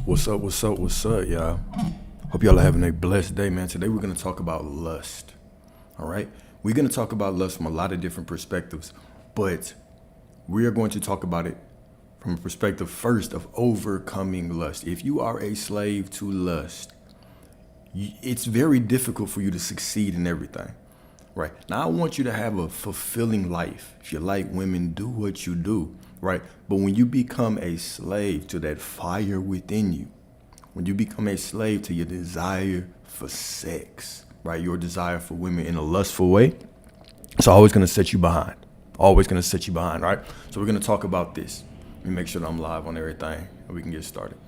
What's up? What's up? What's up, y'all? Hope y'all are having a blessed day, man. Today we're going to talk about lust. All right? We're going to talk about lust from a lot of different perspectives, but we are going to talk about it from a perspective first of overcoming lust. If you are a slave to lust, it's very difficult for you to succeed in everything. Right. Now, I want you to have a fulfilling life. If you like women, do what you do. Right. But when you become a slave to that fire within you, when you become a slave to your desire for sex, right, your desire for women in a lustful way, it's always going to set you behind. Always going to set you behind. Right. So we're going to talk about this. Let me make sure that I'm live on everything and we can get started.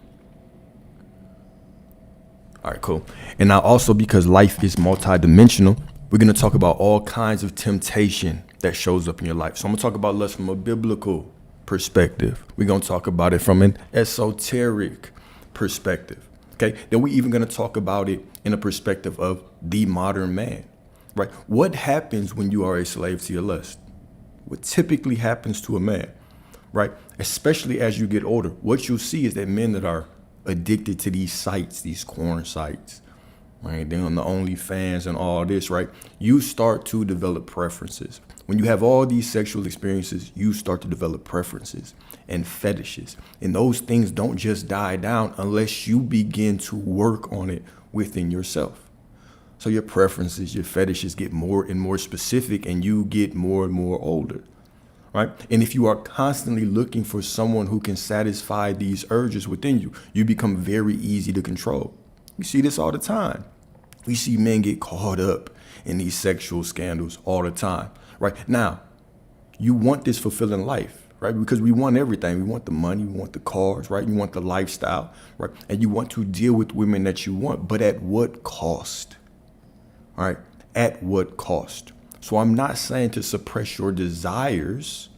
All right, cool. And now also, because life is multidimensional, we're going to talk about all kinds of temptation that shows up in your life. So I'm going to talk about lust from a biblical perspective. We're going to talk about it from an esoteric perspective. Okay. Then we're even going to talk about it in a perspective of the modern man. Right. What happens when you are a slave to your lust? What typically happens to a man? Right. Especially as you get older, what you'll see is that men that are addicted to these sites, these corn sites, right? They're on the OnlyFans and all this, right? You start to develop preferences. When you have all these sexual experiences, you start to develop preferences and fetishes. And those things don't just die down unless you begin to work on it within yourself. So your preferences, your fetishes get more and more specific and you get more and more older, right? And if you are constantly looking for someone who can satisfy these urges within you, you become very easy to control. We see this all the time. We see men get caught up in these sexual scandals all the time, right? Now, you want this fulfilling life, right? Because we want everything. We want the money, we want the cars, right? You want the lifestyle, right? And you want to deal with women that you want, but at what cost? All right? At what cost? So I'm not saying to suppress your desires,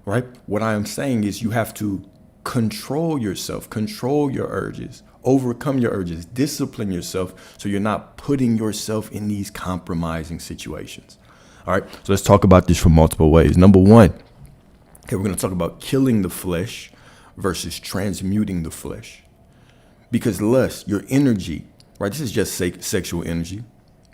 right? What I am saying is you have to control yourself, control your urges, overcome your urges, discipline yourself so you're not putting yourself in these compromising situations. All right, so let's talk about this from multiple ways. Number one, okay, we're going to talk about killing the flesh versus transmuting the flesh. Because lust, your energy, right? This is just sexual energy.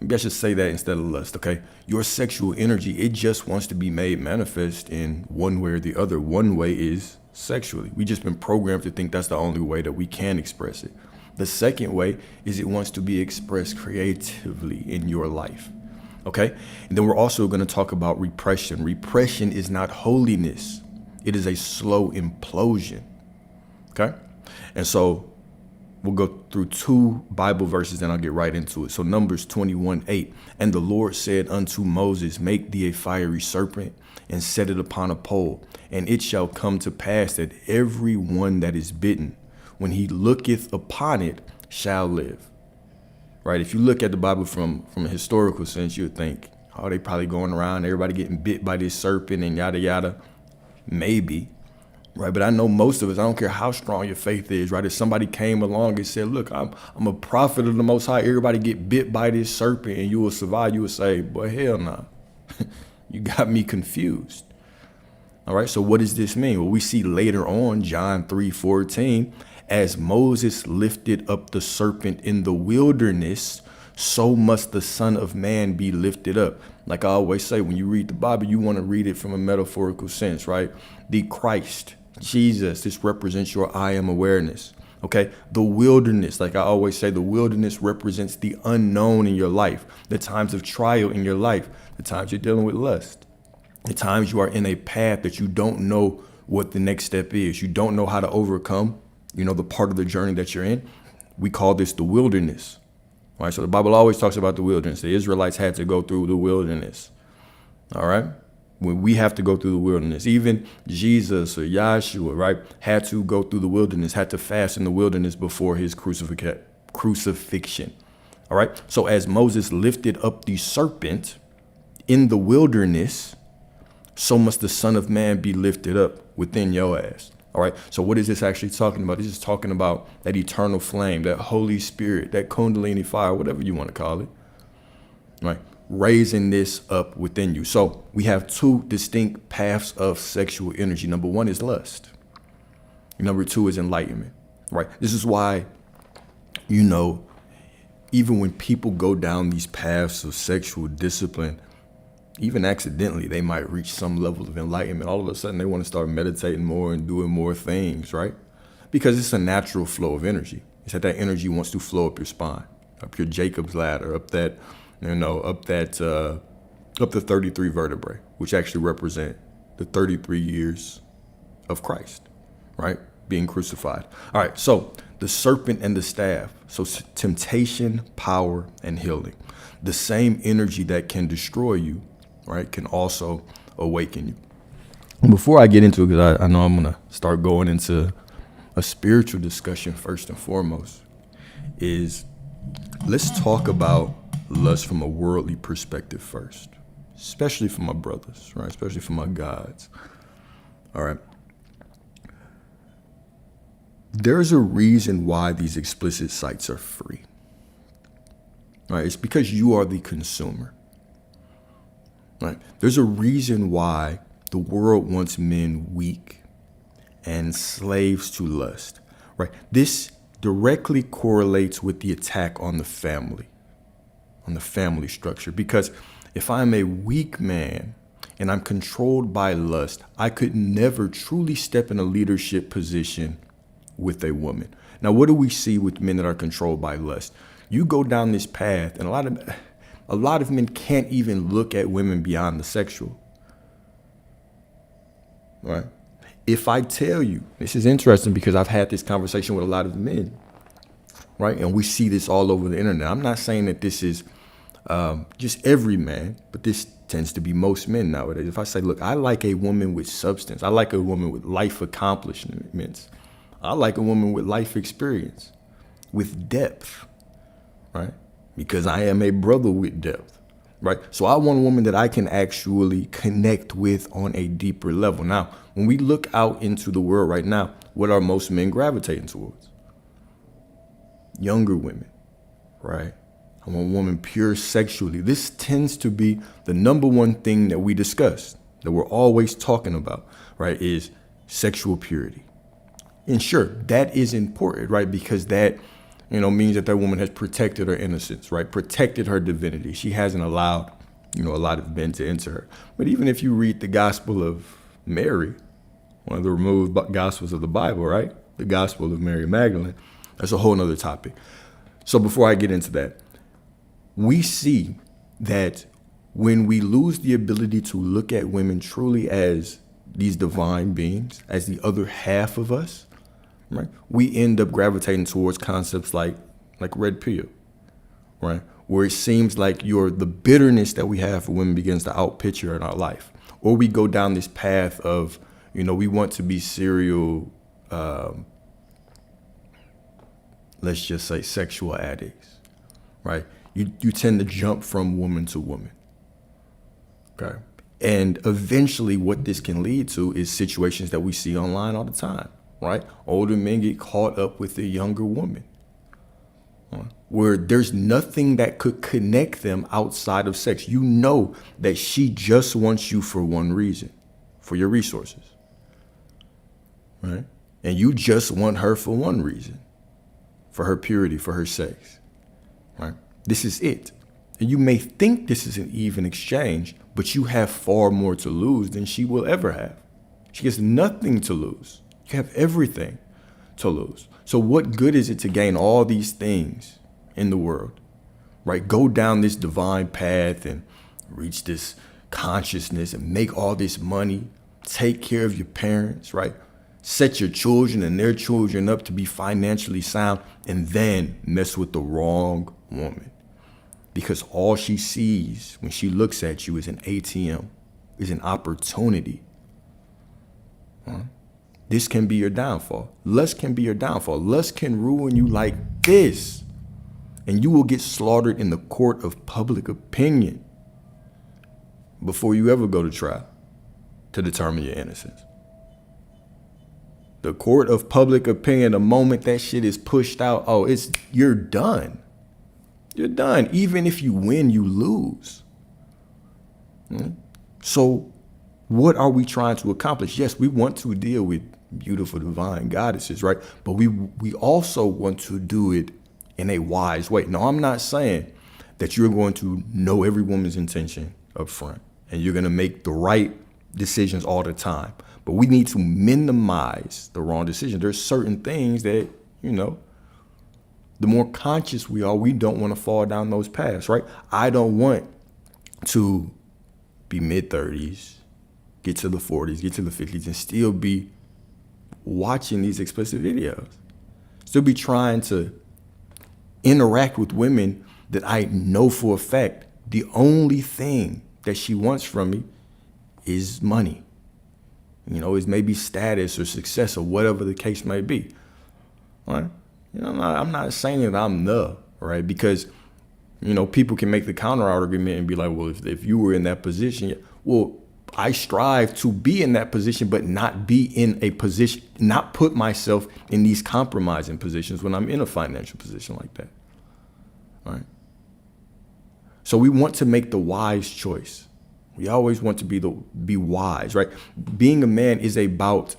Maybe I should say that instead of lust, okay? Your sexual energy, it just wants to be made manifest in one way or the other. One way is sexually. We just been programmed to think that's the only way that we can express it. The second way is it wants to be expressed creatively in your life, okay? And then we're also going to talk about repression. Repression is not holiness. It is a slow implosion, okay? And so we'll go through two Bible verses and I'll get right into it. So Numbers 21:8, and the Lord said unto Moses, make thee a fiery serpent and set it upon a pole. And it shall come to pass that every one that is bitten, when he looketh upon it, shall live. Right? If you look at the Bible from a historical sense, you would think, oh, they probably going around, everybody getting bit by this serpent and yada, yada. Maybe. Right. But I know most of us, I don't care how strong your faith is, right? If somebody came along and said, look, I'm a prophet of the Most High, everybody get bit by this serpent and you will survive, you would say, boy, hell no. You got me confused. All right. So what does this mean? Well, we see later on, John 3:14, as Moses lifted up the serpent in the wilderness, so must the Son of Man be lifted up. Like I always say, when you read the Bible, you want to read it from a metaphorical sense, right? The Christ, Jesus, this represents your I am awareness. Okay. The wilderness, like I always say, the wilderness represents the unknown in your life, the times of trial in your life, the times you're dealing with lust, the times you are in a path that you don't know what the next step is. You don't know how to overcome, the part of the journey that you're in. We call this the wilderness. All right. So the Bible always talks about the wilderness. The Israelites had to go through the wilderness. All right. When we have to go through the wilderness, even Jesus or Yahshua, right, had to go through the wilderness, had to fast in the wilderness before his crucifixion. All right. So as Moses lifted up the serpent in the wilderness, so must the Son of Man be lifted up within your ass. All right. So what is this actually talking about? This is talking about that eternal flame, that Holy Spirit, that Kundalini fire, whatever you want to call it. Right. Raising this up within you. So we have two distinct paths of sexual energy. Number one is lust. Number two is enlightenment. right? This is why, you know, even when people go down these paths of sexual discipline, even accidentally, they might reach some level of enlightenment. All of a sudden, they want to start meditating more and doing more things, right? Because it's a natural flow of energy. It's that energy wants to flow up your spine, up your Jacob's ladder, up that, up the 33 vertebrae, which actually represent the 33 years of Christ, right? Being crucified. All right, so the serpent and the staff. So temptation, power, and healing. The same energy that can destroy you, right, can also awaken you. Before I get into it, because I know I'm going to start going into a spiritual discussion first and foremost, is let's talk about lust from a worldly perspective first, especially for my brothers, right? Especially for my gods. All right. There's a reason why these explicit sites are free. Right? It's because you are the consumer. Right? There's a reason why the world wants men weak and slaves to lust. Right? This directly correlates with the attack on the family structure. Because if I'm a weak man and I'm controlled by lust, I could never truly step in a leadership position with a woman. Now, what do we see with men that are controlled by lust? You go down this path, and a lot of men can't even look at women beyond the sexual. Right? If I tell you, this is interesting because I've had this conversation with a lot of men, right? And we see this all over the internet. I'm not saying that this is just every man, but this tends to be most men nowadays. If I say, look, I like a woman with substance. I like a woman with life accomplishments. I like a woman with life experience, with depth, right? Because I am a brother with depth, right? So I want a woman that I can actually connect with on a deeper level. Now, when we look out into the world right now, what are most men gravitating towards? Younger women, right? I want a woman pure sexually. This tends to be the number one thing that we discuss, that we're always talking about, right, is sexual purity. And sure, that is important, right? Because that, means that woman has protected her innocence, right? Protected her divinity. She hasn't allowed, a lot of men to enter her. But even if you read the Gospel of Mary, one of the removed Gospels of the Bible, right? The Gospel of Mary Magdalene, that's a whole nother topic. So before I get into that, we see that when we lose the ability to look at women truly as these divine beings, as the other half of us, right, we end up gravitating towards concepts like red pill, right, where it seems like the bitterness that we have for women begins to outpicture in our life. Or we go down this path of, we want to be serial, let's just say sexual addicts, right? You tend to jump from woman to woman, okay? And eventually what this can lead to is situations that we see online all the time, right? Older men get caught up with a younger woman, where there's nothing that could connect them outside of sex. You know that she just wants you for one reason, for your resources, right? And you just want her for one reason, for her purity, for her sex, right? This is it. And you may think this is an even exchange, but you have far more to lose than she will ever have. She has nothing to lose. You have everything to lose. So what good is it to gain all these things in the world, right? Go down this divine path and reach this consciousness and make all this money, take care of your parents, right? Set your children and their children up to be financially sound, and then mess with the wrong woman. Because all she sees when she looks at you is an ATM, is an opportunity. This can be your downfall. Lust can be your downfall. Lust can ruin you like this. And you will get slaughtered in the court of public opinion before you ever go to trial to determine your innocence. The court of public opinion, the moment that shit is pushed out, you're done. You're done. Even if you win, you lose. So What are we trying to accomplish? Yes, we want to deal with beautiful divine goddesses, right? But we also want to do it in a wise way. Now, I'm not saying that you're going to know every woman's intention up front and you're going to make the right decisions all the time. But we need to minimize the wrong decision. There's certain things that, the more conscious we are, we don't want to fall down those paths, right? I don't want to be mid-30s, get to the 40s, get to the 50s, and still be watching these explicit videos. Still be trying to interact with women that I know for a fact the only thing that she wants from me is money. Is maybe status or success or whatever the case may be. Right? I'm not saying that I'm right? Because, people can make the counter argument and be like, well, if you were in that position, well, I strive to be in that position, but not be in a position, not put myself in these compromising positions when I'm in a financial position like that. Right? So we want to make the wise choice. We always want to be wise, right? Being a man is about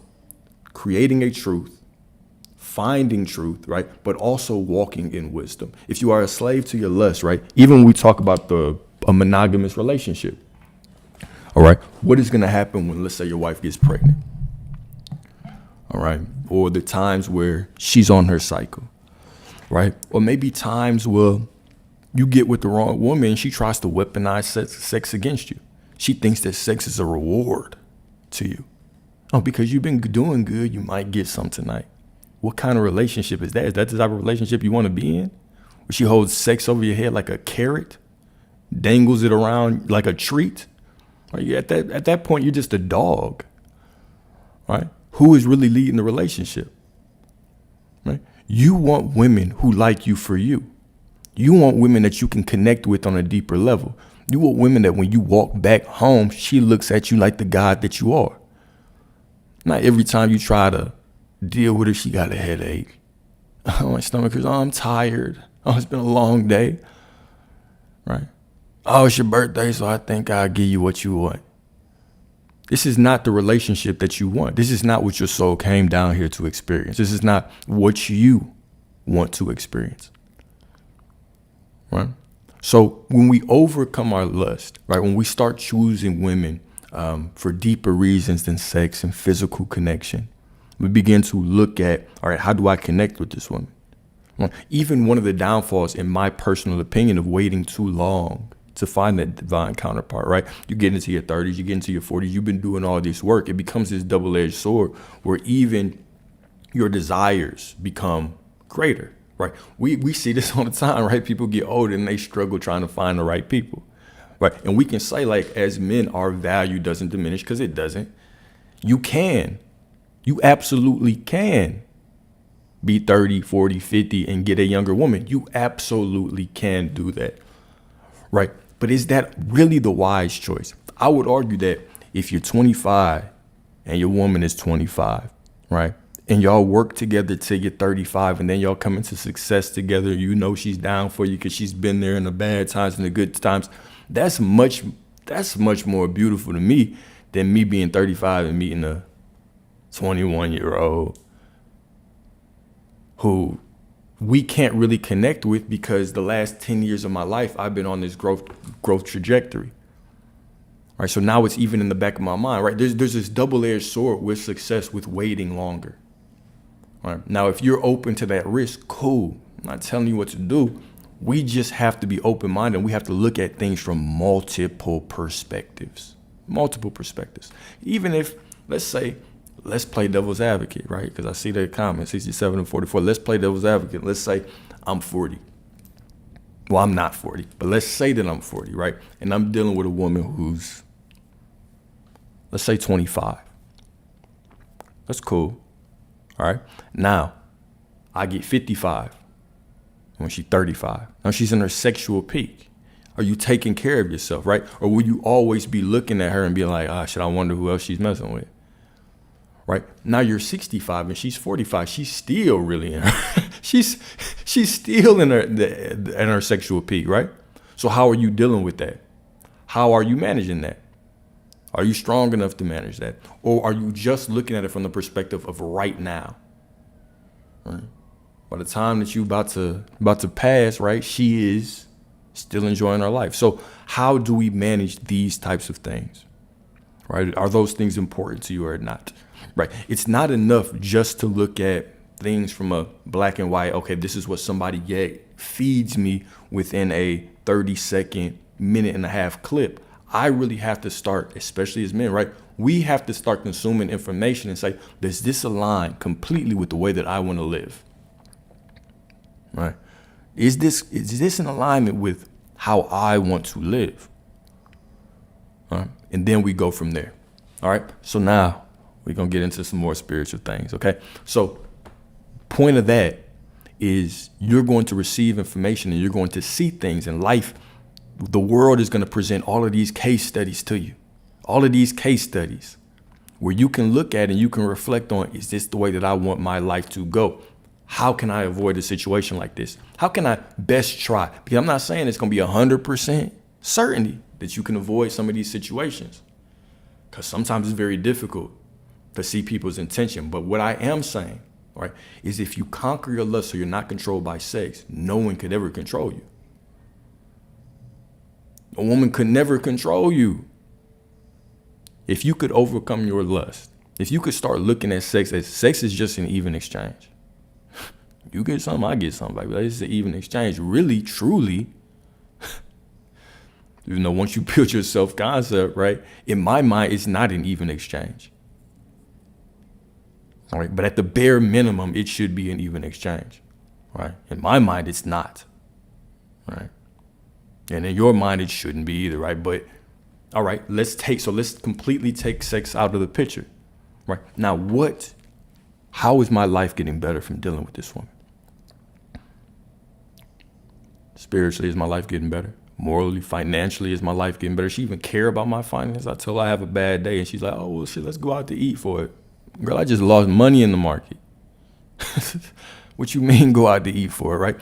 creating a truth, finding truth, right? But also walking in wisdom. If you are a slave to your lust, right? Even when we talk about a monogamous relationship, all right? What is going to happen when, let's say, your wife gets pregnant? All right? Or the times where she's on her cycle, right? Or maybe times where you get with the wrong woman and she tries to weaponize sex against you. She thinks that sex is a reward to you. Oh, because you've been doing good, you might get some tonight. What kind of relationship is that? Is that the type of relationship you want to be in? Where she holds sex over your head like a carrot, dangles it around like a treat? Right? At that point, you're just a dog, right? Who is really leading the relationship? Right? You want women who like you for you. You want women that you can connect with on a deeper level. You want women that when you walk back home, she looks at you like the God that you are. Not every time you try to deal with her, she got a headache. Oh, my stomach hurts. Oh, I'm tired. Oh, it's been a long day. Right? Oh, it's your birthday, so I think I'll give you what you want. This is not the relationship that you want. This is not what your soul came down here to experience. This is not what you want to experience. Right? So when we overcome our lust, right, when we start choosing women for deeper reasons than sex and physical connection, we begin to look at, all right, how do I connect with this woman? Well, even one of the downfalls, in my personal opinion, of waiting too long to find that divine counterpart, right? You get into your 30s, you get into your 40s, you've been doing all this work. It becomes this double-edged sword where even your desires become greater. Right. We see this all the time, right? People get older and they struggle trying to find the right people. Right. And we can say, like, as men, our value doesn't diminish, because it doesn't. You absolutely can be 30, 40, 50 and get a younger woman. You absolutely can do that. Right. But is that really the wise choice? I would argue that if you're 25 and your woman is 25, right, and y'all work together till you're 35, and then y'all come into success together, she's down for you because she's been there in the bad times and the good times, that's much more beautiful to me than me being 35 and meeting a 21-year-old who we can't really connect with because the last 10 years of my life, I've been on this growth trajectory. Right, so now it's even in the back of my mind, right? There's this double-edged sword with success with waiting longer. Right. Now, if you're open to that risk, cool. I'm not telling you what to do. We just have to be open-minded, and we have to look at things from multiple perspectives. Even if, let's play devil's advocate, right? Because I see the comment, 67 and 44. Let's play devil's advocate. Let's say I'm 40. Well, I'm not 40, but let's say that I'm 40, right? And I'm dealing with a woman who's, let's say 25. That's cool. All right. Now, I get 55 when she's 35. Now she's in her sexual peak. Are you taking care of yourself, right? Or will you always be looking at her and be like, shit, I wonder who else she's messing with? Right. Now you're 65 and she's 45. She's still really in her. she's still in her sexual peak, right? So how are you dealing with that? How are you managing that? Are you strong enough to manage that? Or are you just looking at it from the perspective of right now? Right? By the time that you about to pass, right, she is still enjoying her life. So how do we manage these types of things? Right? Are those things important to you or not? Right? It's not enough just to look at things from a black and white. Okay, this is what somebody feeds me within a 30-second, minute and a half clip. I really have to start, especially as men, right? We have to start consuming information and say, does this align completely with the way that I want to live? Right? Is this in alignment with how I want to live? All right? And then we go from there. All right. So now we're going to get into some more spiritual things. Okay. So point of that is you're going to receive information and you're going to see things in life. The world is going to present all of these case studies to you, all of these case studies where you can look at and you can reflect on, is this the way that I want my life to go? How can I avoid a situation like this? How can I best try? Because I'm not saying it's going to be 100% certainty that you can avoid some of these situations, because sometimes it's very difficult to see people's intention. But what I am saying, right, is if you conquer your lust so you're not controlled by sex, no one could ever control you. A woman could never control you. If you could overcome your lust, if you could start looking at sex as sex is just an even exchange. You get something, I get something. Like, it's an even exchange. Really, truly, even though once you build your self-concept, right, in my mind, it's not an even exchange. All right, but at the bare minimum, it should be an even exchange. Right? In my mind, it's not. Right? And in your mind, it shouldn't be either, right? But all right, let's completely take sex out of the picture. Right? Now, how is my life getting better from dealing with this woman? Spiritually, is my life getting better? Morally, financially, is my life getting better? She even care about my finances? I tell her I have a bad day and she's like, oh, well, shit, let's go out to eat for it. Girl, I just lost money in the market. What you mean go out to eat for it, right?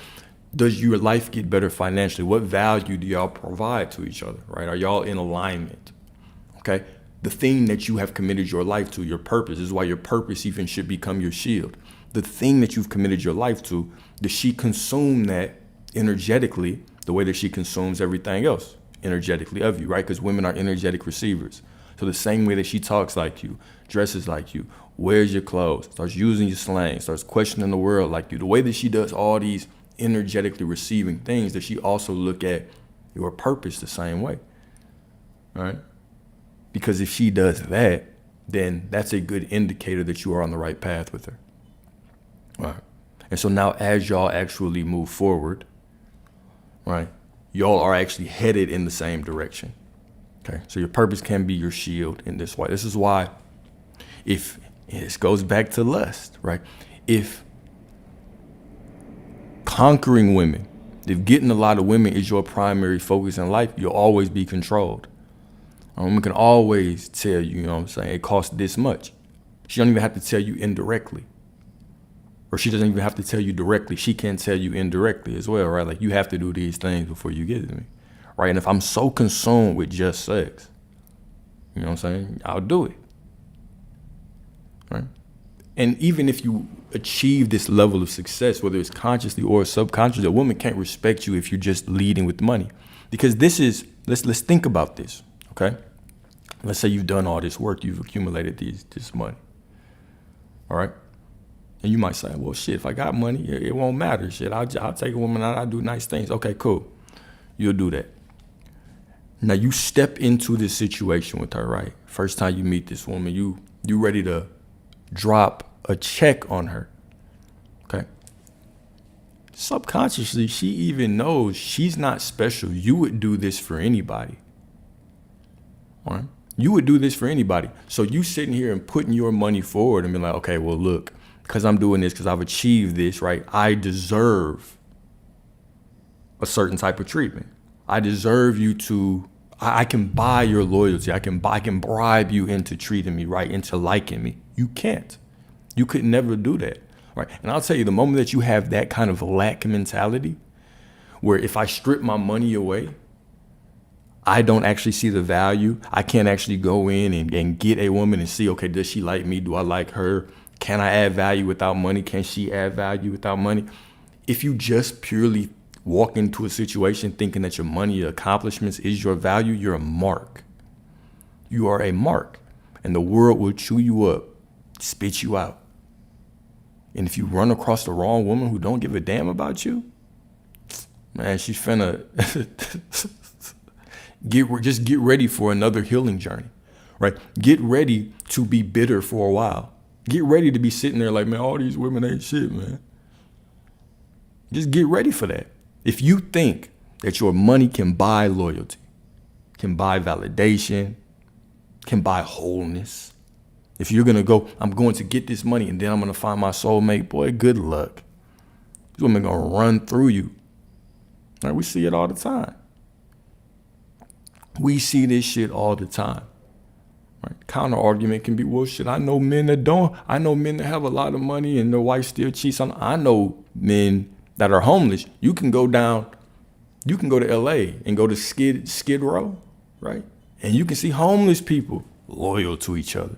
Does your life get better financially? What value do y'all provide to each other, right? Are y'all in alignment? Okay. The thing that you have committed your life to, your purpose, is why your purpose even should become your shield. The thing that you've committed your life to, does she consume that energetically the way that she consumes everything else energetically of you, right? Because women are energetic receivers. So the same way that she talks like you, dresses like you, wears your clothes, starts using your slang, starts questioning the world like you, the way that she does all these energetically receiving things, that she also look at your purpose the same way, right? Because if she does that, then that's a good indicator that you are on the right path with her. Right. And so now as y'all actually move forward, right, y'all are actually headed in the same direction. Okay. So your purpose can be your shield in this way. This is why, if this goes back to lust, right? If conquering women, if getting a lot of women is your primary focus in life, you'll always be controlled. A woman can always tell you, you know what I'm saying, it costs this much. She don't even have to tell you indirectly. Or she doesn't even have to tell you directly. She can tell you indirectly as well, right? Like, you have to do these things before you get to me, right? And if I'm so consumed with just sex, you know what I'm saying, I'll do it, right? And even if you achieve this level of success, whether it's consciously or subconsciously, a woman can't respect you if you're just leading with money. Because this is, let's think about this, okay? Let's say you've done all this work, you've accumulated this money, all right? And you might say, well, shit, if I got money, it won't matter. Shit, I'll take a woman out, I'll do nice things. Okay, cool. You'll do that. Now you step into this situation with her, right? First time you meet this woman, you ready to drop a check on her, okay? Subconsciously, she even knows she's not special. You would do this for anybody, all right? You would do this for anybody. So you sitting here and putting your money forward and be like, okay, well, look, because I'm doing this, because I've achieved this, right? I deserve a certain type of treatment. I deserve you to, I can buy your loyalty. I can bribe you into treating me right, into liking me. You can't. You could never do that, right? And I'll tell you, the moment that you have that kind of lack mentality, where if I strip my money away, I don't actually see the value. I can't actually go in and get a woman and see, okay, does she like me? Do I like her? Can I add value without money? Can she add value without money? If you just purely walk into a situation thinking that your money, your accomplishments is your value, you're a mark. You are a mark. And the world will chew you up, spit you out. And if you run across the wrong woman who don't give a damn about you, man, she's finna just get ready for another healing journey, right? Get ready to be bitter for a while. Get ready to be sitting there like, man, all these women ain't shit, man. Just get ready for that. If you think that your money can buy loyalty, can buy validation, can buy wholeness, if you're going to go, I'm going to get this money and then I'm going to find my soulmate, boy, good luck. These women going to run through you. Right? We see it all the time. We see this shit all the time. Right? Counter argument can be, well, shit, I know men that don't. I know men that have a lot of money and their wife still cheats on. I know men that are homeless. You can go to LA and go to Skid Row, right? And you can see homeless people loyal to each other,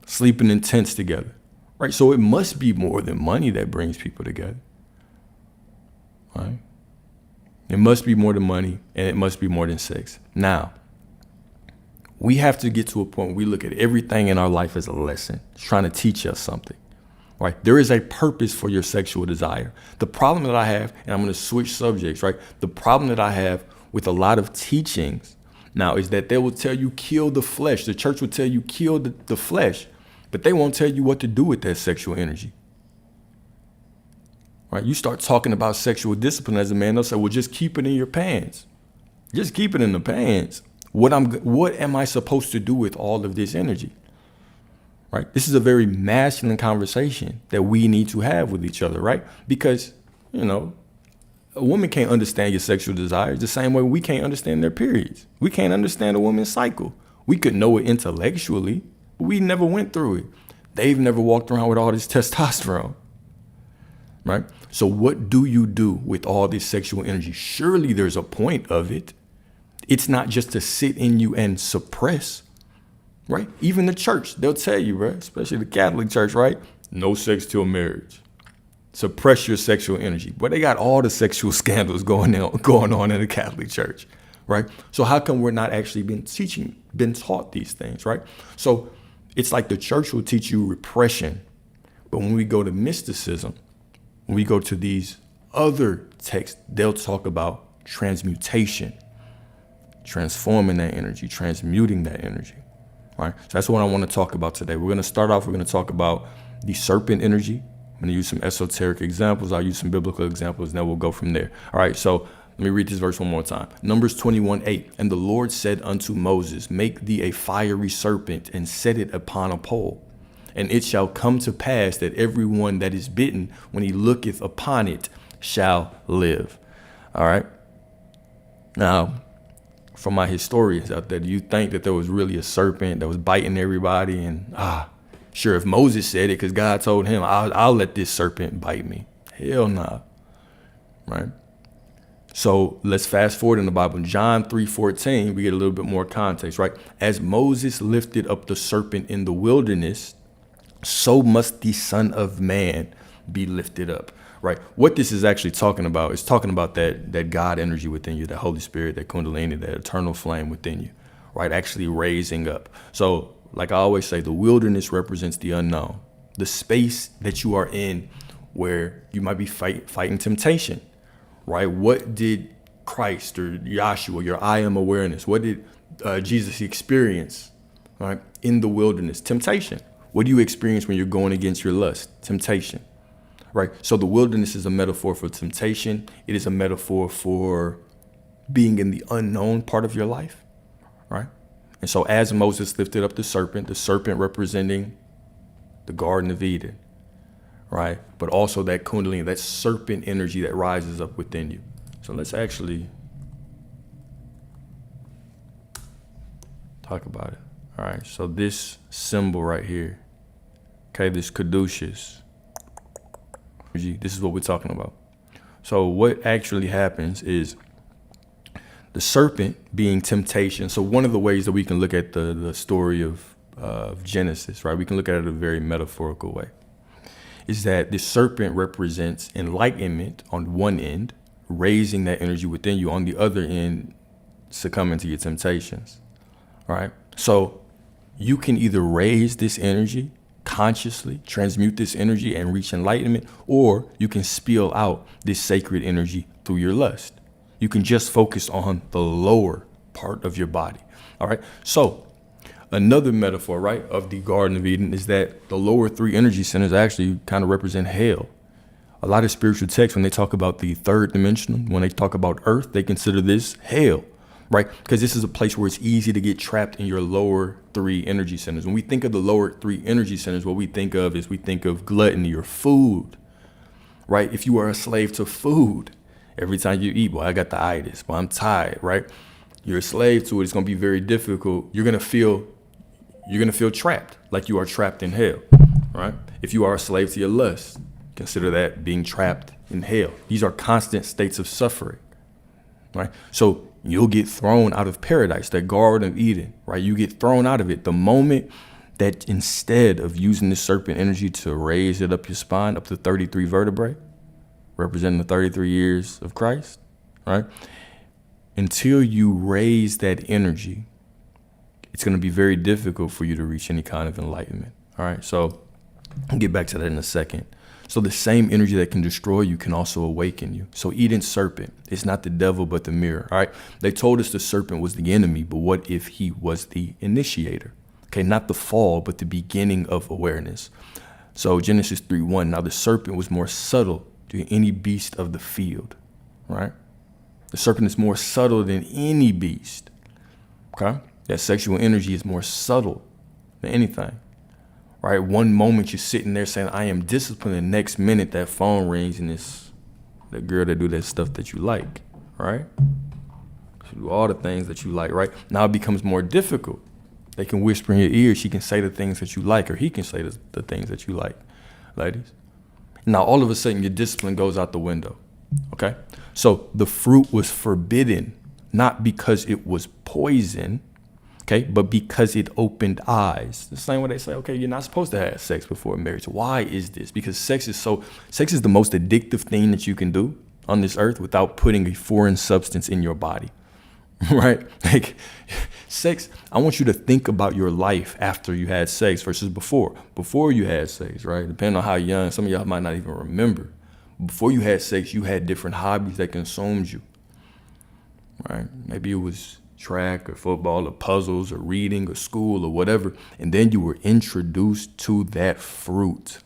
sleeping in tents together, right? So it must be more than money that brings people together, right? It must be more than money, and it must be more than sex. Now, we have to get to a point where we look at everything in our life as a lesson. It's trying to teach us something, right? There is a purpose for your sexual desire. The problem that I have, and I'm going to switch subjects, right? The problem that I have with a lot of teachings now is that they will tell you kill the flesh. The church will tell you kill the flesh, but they won't tell you what to do with that sexual energy. Right? You start talking about sexual discipline as a man, they'll say, well, just keep it in your pants. Just keep it in the pants. What am I supposed to do with all of this energy? Right? This is a very masculine conversation that we need to have with each other, right? Because, a woman can't understand your sexual desires the same way we can't understand their periods. We can't understand a woman's cycle. We could know it intellectually, but we never went through it. They've never walked around with all this testosterone, right? So what do you do with all this sexual energy? Surely there's a point of it. It's not just to sit in you and suppress, right? Even the church, they'll tell you, right? Especially the Catholic Church, right? No sex till marriage. Suppress your sexual energy. But they got all the sexual scandals going on in the Catholic Church, right? So how come we're not actually been taught these things, right? So it's like the church will teach you repression. But when we go to mysticism, when we go to these other texts, they'll talk about transmutation, transforming that energy, transmuting that energy, right? So that's what I want to talk about today. We're going to start off, we're going to talk about the serpent energy. I'm going to use some esoteric examples. I'll use some biblical examples, and then we'll go from there. All right, so let me read this verse one more time. Numbers 21:8. And the Lord said unto Moses, make thee a fiery serpent and set it upon a pole. And it shall come to pass that everyone that is bitten, when he looketh upon it, shall live. All right. Now, for my historians out there, do you think that there was really a serpent that was biting everybody? And sure, if Moses said it because God told him, I'll let this serpent bite me. Hell nah. Right. So let's fast forward in the Bible. In John 3:14, we get a little bit more context, right? As Moses lifted up the serpent in the wilderness, so must the Son of Man be lifted up, right? What this is actually talking about is talking about that God energy within you, that Holy Spirit, that Kundalini, that eternal flame within you, right? Actually raising up. So like I always say, the wilderness represents the unknown, the space that you are in where you might be fighting temptation, right? What did Christ or Yahshua, your I am awareness, what did Jesus experience, right? In the wilderness? Temptation. What do you experience when you're going against your lust? Temptation, right? So the wilderness is a metaphor for temptation. It is a metaphor for being in the unknown part of your life, right? And so as Moses lifted up the serpent representing the Garden of Eden, right? But also that Kundalini, that serpent energy that rises up within you. So let's actually talk about it. All right, so this symbol right here, okay, this caduceus, this is what we're talking about. So what actually happens is The serpent being temptation. So one of the ways that we can look at the story of Genesis, right? We can look at it a very metaphorical way. Is that the serpent represents enlightenment on one end, raising that energy within you, on the other end, succumbing to your temptations, right? So you can either raise this energy consciously, transmute this energy and reach enlightenment, or you can spill out this sacred energy through your lust. You can just focus on the lower part of your body, all right? So another metaphor, right, of the Garden of Eden is that the lower three energy centers actually kind of represent hell. A lot of spiritual texts, when they talk about the third dimension, when they talk about earth, they consider this hell, right? Because this is a place where it's easy to get trapped in your lower three energy centers. When we think of the lower three energy centers, what we think of is we think of gluttony or food, right? If you are a slave to food, every time you eat, boy, I got the itis, boy, I'm tired, right? You're a slave to it. It's going to be very difficult. You're going to feel trapped, like you are trapped in hell, right? If you are a slave to your lust, consider that being trapped in hell. These are constant states of suffering, right? So you'll get thrown out of paradise, that Garden of Eden, right? You get thrown out of it the moment that instead of using the serpent energy to raise it up your spine, up to 33 vertebrae, representing the 33 years of Christ, right? Until you raise that energy, it's going to be very difficult for you to reach any kind of enlightenment. All right. So I'll get back to that in a second. So the same energy that can destroy you can also awaken you. So Eden's serpent, it's not the devil, but the mirror. All right. They told us the serpent was the enemy, but what if he was the initiator? Okay. Not the fall, but the beginning of awareness. So Genesis 3:1. Now the serpent was more subtle than any beast of the field. Right. The serpent is more subtle than any beast. Okay. That sexual energy is more subtle than anything, right? One moment you're sitting there saying, I am disciplined. The next minute that phone rings and it's the girl that do that stuff that you like, right? She do all the things that you like, right? Now it becomes more difficult. They can whisper in your ear. She can say the things that you like, or he can say the things that you like, ladies. Now all of a sudden your discipline goes out the window, okay? So the fruit was forbidden, not because it was poison, okay, but because it opened eyes. The same way they say, okay, you're not supposed to have sex before marriage. Why is this? Because sex is the most addictive thing that you can do on this earth without putting a foreign substance in your body, right? Like sex, I want you to think about your life after you had sex versus before. Before you had sex, right? Depending on how young, some of y'all might not even remember. Before you had sex, you had different hobbies that consumed you, right? Maybe it was track or football or puzzles or reading or school or whatever. And then you were introduced to that fruit.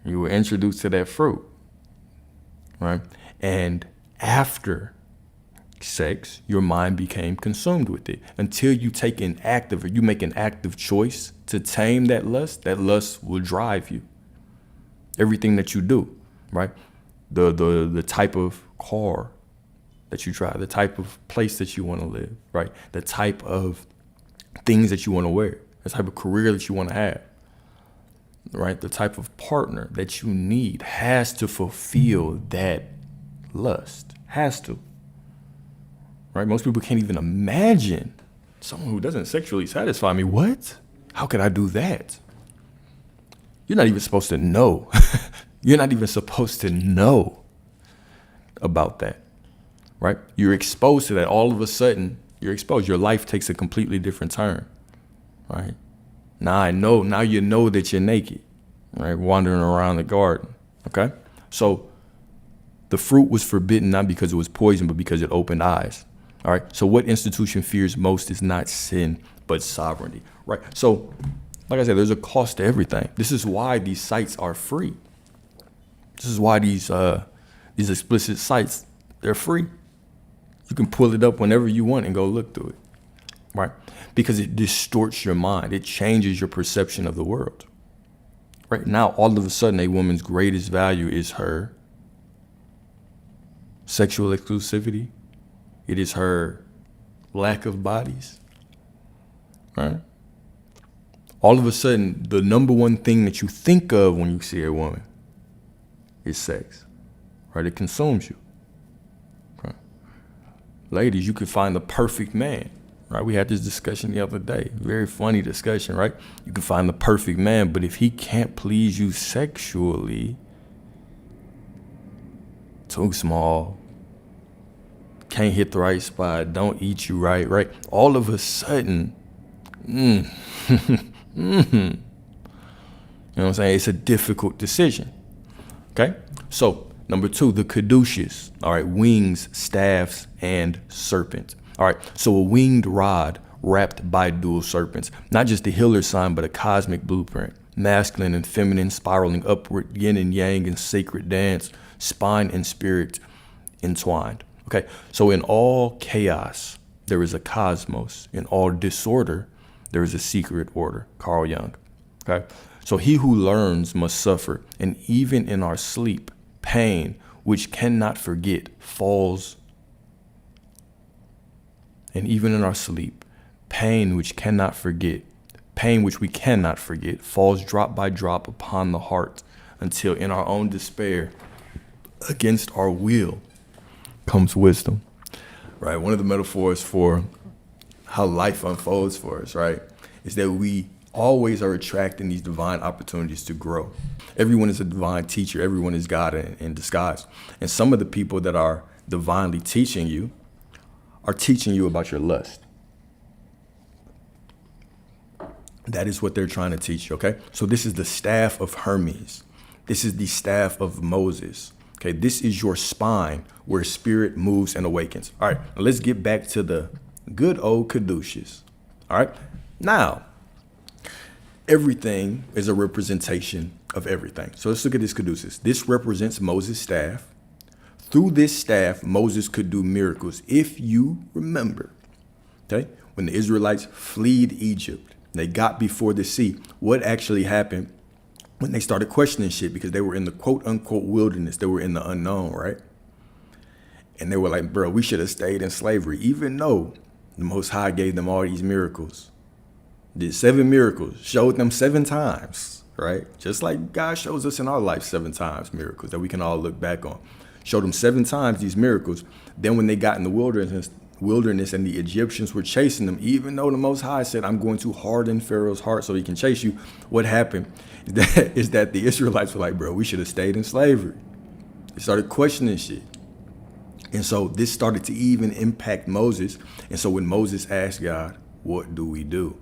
You were introduced to that fruit, right? And after sex, your mind became consumed with it until you make an active choice to tame that lust will drive you. Everything that you do, right? The type of car that you drive, the type of place that you want to live, right? The type of things that you want to wear, the type of career that you want to have, right? The type of partner that you need has to fulfill that lust, has to, right? Most people can't even imagine someone who doesn't sexually satisfy me. What? How could I do that? You're not even supposed to know. You're not even supposed to know about that. Right? You're exposed to that. All of a sudden, you're exposed. Your life takes a completely different turn. Right? Now you know that you're naked, right? Wandering around the garden. Okay? So the fruit was forbidden not because it was poison, but because it opened eyes. All right. So what institution fears most is not sin, but sovereignty. Right. So, like I said, there's a cost to everything. This is why these sites are free. This is why these explicit sites, they're free. You can pull it up whenever you want and go look through it, right? Because it distorts your mind. It changes your perception of the world. Right now, all of a sudden, a woman's greatest value is her sexual exclusivity. It is her lack of bodies, right? All of a sudden, the number one thing that you think of when you see a woman is sex, right? It consumes you. Ladies, you could find the perfect man, right? We had this discussion the other day. Very funny discussion, right? You can find the perfect man, but if he can't please you sexually, too small, can't hit the right spot, don't eat you right? All of a sudden, you know what I'm saying? It's a difficult decision. Okay? So, number 2, the caduceus. All right, wings, staffs, and serpents. All right, so a winged rod wrapped by dual serpents. Not just a healer sign, but a cosmic blueprint. Masculine and feminine spiraling upward, yin and yang in sacred dance, spine and spirit entwined. Okay, so in all chaos, there is a cosmos. In all disorder, there is a secret order. Carl Jung. Okay, so he who learns must suffer, and even in our sleep, pain, which cannot forget, falls. And even in our sleep, pain which cannot forget, pain which we cannot forget, falls drop by drop upon the heart, until in our own despair, against our will, comes wisdom. Right? One of the metaphors for how life unfolds for us, right, is that we always are attracting these divine opportunities to grow. Everyone is a divine teacher. Everyone is God in disguise. And some of the people that are divinely teaching you are teaching you about your lust. That is what they're trying to teach you, okay? So this is the staff of Hermes. This is the staff of Moses. Okay, this is your spine where spirit moves and awakens. All right, now let's get back to the good old caduceus. All right, now, everything is a representation of everything. So let's look at this caduceus. This represents Moses' staff. Through this staff, Moses could do miracles. If you remember, okay, when the Israelites fled Egypt, they got before the sea, what actually happened when they started questioning shit, because they were in the quote unquote wilderness, they were in the unknown, right? And they were like, bro, we should have stayed in slavery, even though the Most High gave them all these miracles. Did 7 miracles, showed them 7 times, right? Just like God shows us in our life 7 times miracles that we can all look back on. Showed them 7 times these miracles. Then when they got in the wilderness and the Egyptians were chasing them, even though the Most High said, I'm going to harden Pharaoh's heart so he can chase you, what happened is that the Israelites were like, bro, we should have stayed in slavery. They started questioning shit. And so this started to even impact Moses. And so when Moses asked God, what do we do?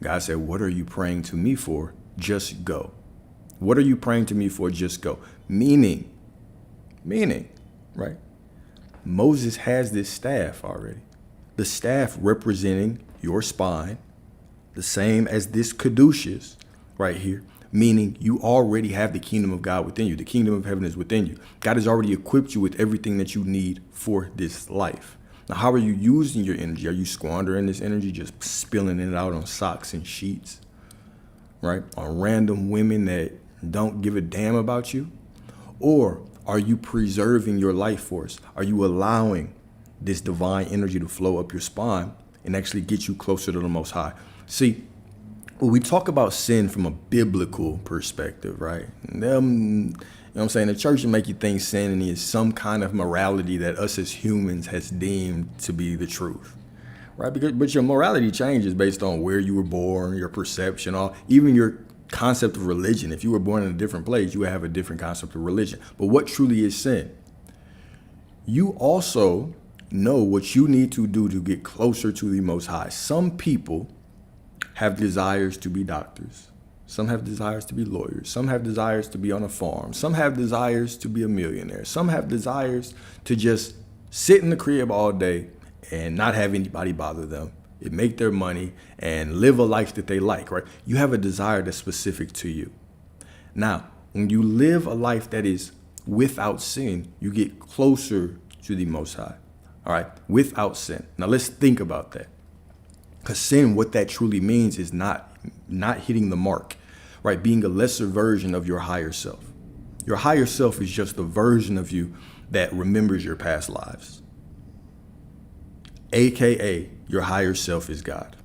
God said, what are you praying to me for? Just go. What are you praying to me for? Just go. Meaning, right? Moses has this staff already. The staff representing your spine, the same as this caduceus right here, meaning you already have the kingdom of God within you. The kingdom of heaven is within you. God has already equipped you with everything that you need for this life. Now, how are you using your energy? Are you squandering this energy, just spilling it out on socks and sheets, right? On random women that don't give a damn about you? Or are you preserving your life force? Are you allowing this divine energy to flow up your spine and actually get you closer to the Most High? See, when we talk about sin from a biblical perspective, right? You know what I'm saying? The church will make you think sin is some kind of morality that us as humans has deemed to be the truth, right? But your morality changes based on where you were born, your perception, even your concept of religion. If you were born in a different place, you would have a different concept of religion. But what truly is sin? You also know what you need to do to get closer to the Most High. Some people have desires to be doctors. Some have desires to be lawyers. Some have desires to be on a farm. Some have desires to be a millionaire. Some have desires to just sit in the crib all day and not have anybody bother them, and make their money and live a life that they like, right? You have a desire that's specific to you. Now, when you live a life that is without sin, you get closer to the Most High, all right? Without sin. Now, let's think about that. Because sin, what that truly means is not hitting the mark, right? Being a lesser version of your higher self. Your higher self is just a version of you that remembers your past lives. AKA, your higher self is God,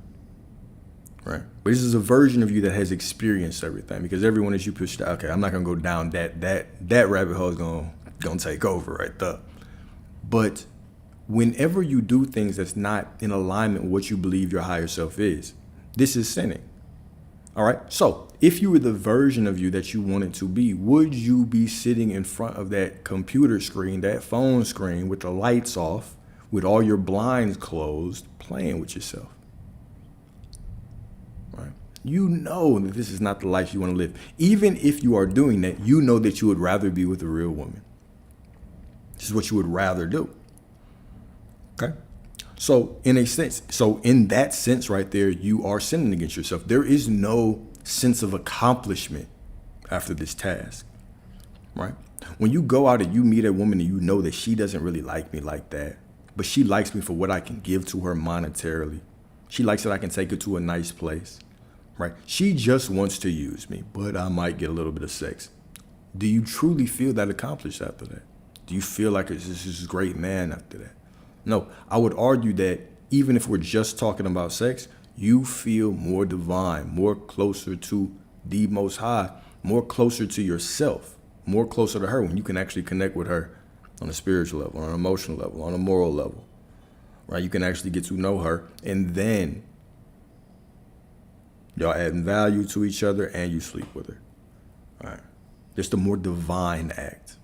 right? But this is a version of you that has experienced everything, because everyone as you push that, okay, I'm not gonna go down that rabbit hole is gonna take over right there. But whenever you do things that's not in alignment with what you believe your higher self is, this is sinning. All right. So if you were the version of you that you wanted to be, would you be sitting in front of that computer screen, that phone screen with the lights off, with all your blinds closed, playing with yourself? Right. You know that this is not the life you want to live. Even if you are doing that, you know that you would rather be with a real woman. This is what you would rather do. Okay. So in that sense right there, you are sinning against yourself. There is no sense of accomplishment after this task, right? When you go out and you meet a woman and you know that she doesn't really like me like that, but she likes me for what I can give to her monetarily. She likes that I can take her to a nice place, right? She just wants to use me, but I might get a little bit of sex. Do you truly feel that accomplished after that? Do you feel like it's this great man after that? No, I would argue that even if we're just talking about sex, you feel more divine, more closer to the Most High, more closer to yourself, more closer to her when you can actually connect with her on a spiritual level, on an emotional level, on a moral level, right? You can actually get to know her, and then y'all adding value to each other and you sleep with her, all right? Just a more divine act,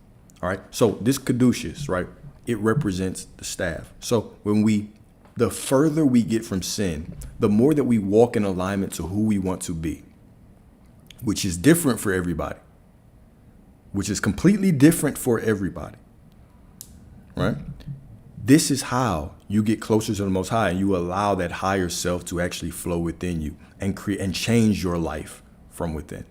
all right? So this caduceus, right? It represents the staff. So the further we get from sin, the more that we walk in alignment to who we want to be, which is different for everybody, which is completely different for everybody, right? This is how you get closer to the Most High and you allow that higher self to actually flow within you and create and change your life from within.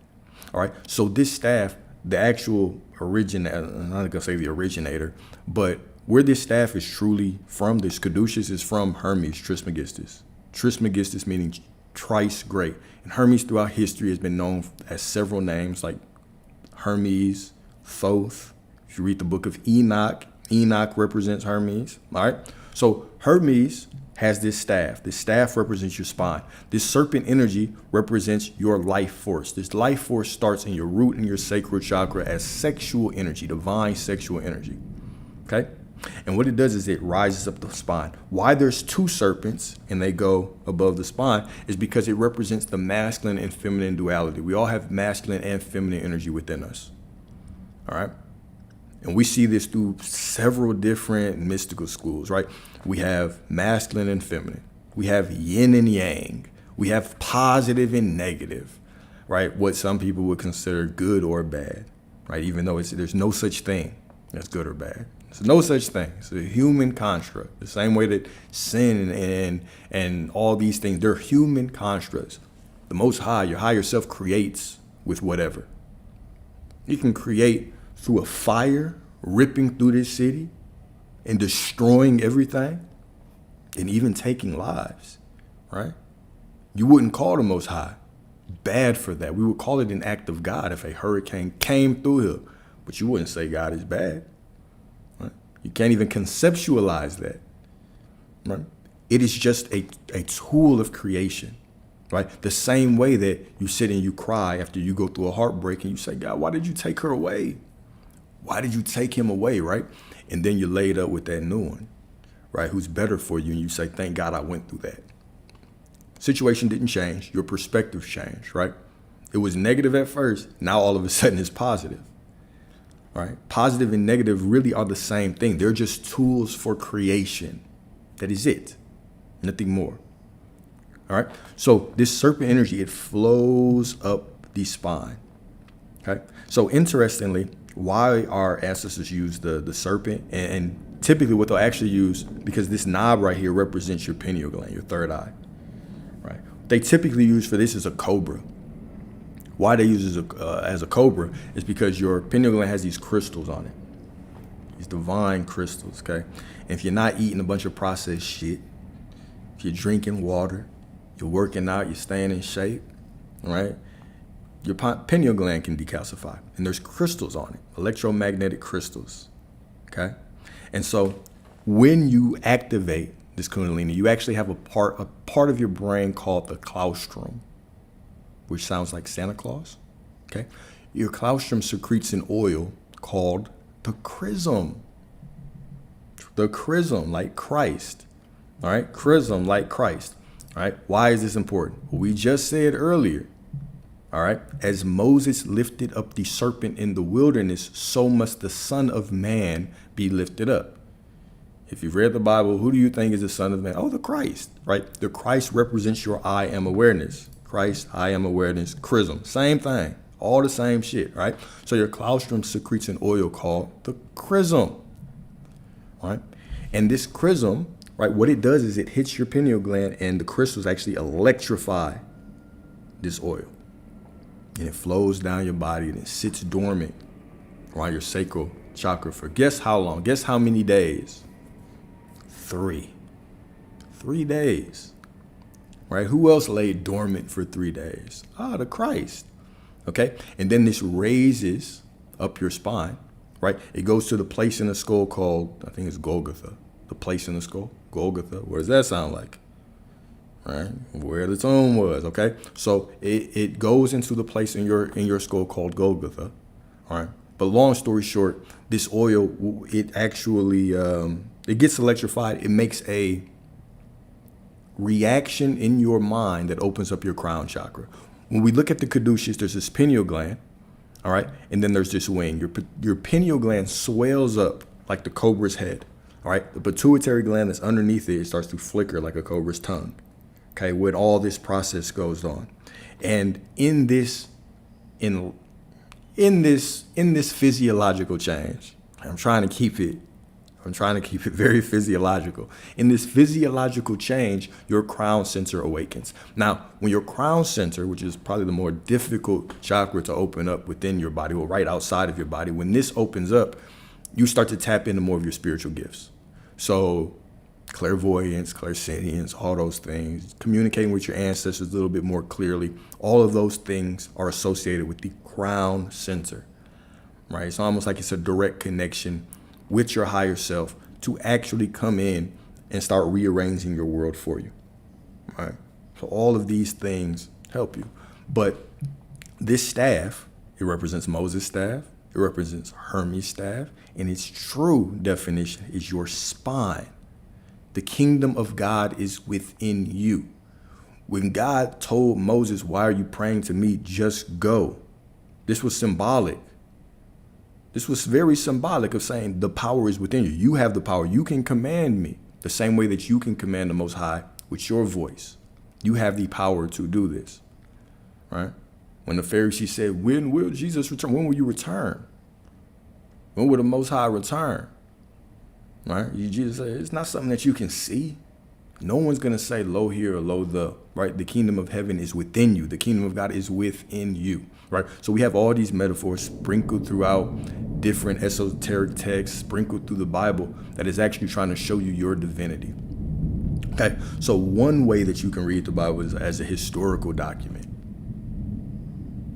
All right. So this staff, the actual I'm not gonna say the originator, but where this staff is truly from, this caduceus, is from Hermes Trismegistus. Trismegistus meaning thrice great. And Hermes throughout history has been known as several names like Hermes, Thoth. If you read the book of Enoch, Enoch represents Hermes. All right. So Hermes has this staff. This staff represents your spine. This serpent energy represents your life force. This life force starts in your root and your sacral chakra as sexual energy, divine sexual energy. Okay. And what it does is it rises up the spine. Why there's two serpents and they go above the spine is because it represents the masculine and feminine duality. We all have masculine and feminine energy within us. All right. And we see this through several different mystical schools, right? We have masculine and feminine. We have yin and yang. We have positive and negative, right? What some people would consider good or bad, right? Even though there's no such thing as good or bad. There's no such thing. It's a human construct. The same way that sin and all these things, they're human constructs. The Most High, your higher self, creates with whatever. You can create through a fire ripping through this city and destroying everything and even taking lives, right? You wouldn't call the Most High bad for that. We would call it an act of God if a hurricane came through here, but you wouldn't say God is bad. You can't even conceptualize that, right? It is just a tool of creation, right? The same way that you sit and you cry after you go through a heartbreak and you say, God, why did you take her away? Why did you take him away, right? And then you're laid up with that new one, right? Who's better for you. And you say, thank God I went through that. Situation didn't change. Your perspective changed, right? It was negative at first. Now all of a sudden it's positive. Right? Positive and negative really are the same thing. They're just tools for creation. That is it. Nothing more. All right. So this serpent energy, it flows up the spine. Okay. So interestingly, why our ancestors use the serpent and typically what they'll actually use, because this knob right here represents your pineal gland, your third eye. Right. They typically use for this is a cobra. Why they use it as a cobra is because your pineal gland has these crystals on it. These divine crystals, okay? And if you're not eating a bunch of processed shit, if you're drinking water, you're working out, you're staying in shape, right? Your pineal gland can be calcified. And there's crystals on it, electromagnetic crystals, okay? And so when you activate this Kundalini, you actually have a part of your brain called the claustrum, which sounds like Santa Claus, okay? Your claustrum secretes an oil called the chrism. The chrism, like Christ. All right, chrism, like Christ. All right, why is this important? We just said earlier, all right, as Moses lifted up the serpent in the wilderness, so must the Son of Man be lifted up. If you've read the Bible, who do you think is the Son of Man? Oh, the Christ, right? The Christ represents your I am awareness. Christ, I am awareness, chrism, same thing, all the same shit, right? So your claustrum secretes an oil called the chrism, right? And this chrism, right, what it does is it hits your pineal gland and the crystals actually electrify this oil. And it flows down your body and it sits dormant around your sacral chakra for guess how long? Guess how many days? 3 days. Right? Who else lay dormant for 3 days? The Christ. Okay? And then this raises up your spine, right? It goes to the place in the skull called, I think it's Golgotha. The place in the skull, Golgotha. What does that sound like? Right? Where the tomb was, okay? So it goes into the place in your skull called Golgotha. All right. But long story short, this oil, it actually it gets electrified. It makes a reaction in your mind that opens up your crown chakra. When we look at the caduceus, there's this pineal gland, all right, and then there's this wing. Your pineal gland swells up like the cobra's head, all right. The pituitary gland that's underneath it starts to flicker like a cobra's tongue. Okay, when all this process goes on, and in this physiological change, I'm trying to keep it very physiological. In this physiological change, your crown center awakens. Now, when your crown center, which is probably the more difficult chakra to open up within your body, or right outside of your body, when this opens up, you start to tap into more of your spiritual gifts. So clairvoyance, clairsentience, all those things, communicating with your ancestors a little bit more clearly, all of those things are associated with the crown center, right? It's almost like it's a direct connection with your higher self to actually come in and start rearranging your world for you, right? So all of these things help you. But this staff, it represents Moses' staff, it represents Hermes' staff, and its true definition is your spine. The kingdom of God is within you. When God told Moses, why are you praying to me? Just go. This was symbolic. This was very symbolic of saying the power is within you. You have the power. You can command me the same way that you can command the Most High with your voice. You have the power to do this, right? When the Pharisees said, when will Jesus return? When will you return? When will the Most High return? Right? Jesus said, it's not something that you can see. No one's going to say lo here or lo the, right? The kingdom of heaven is within you. The kingdom of God is within you, right? So we have all these metaphors sprinkled throughout different esoteric texts, sprinkled through the Bible that is actually trying to show you your divinity. Okay, so one way that you can read the Bible is as a historical document,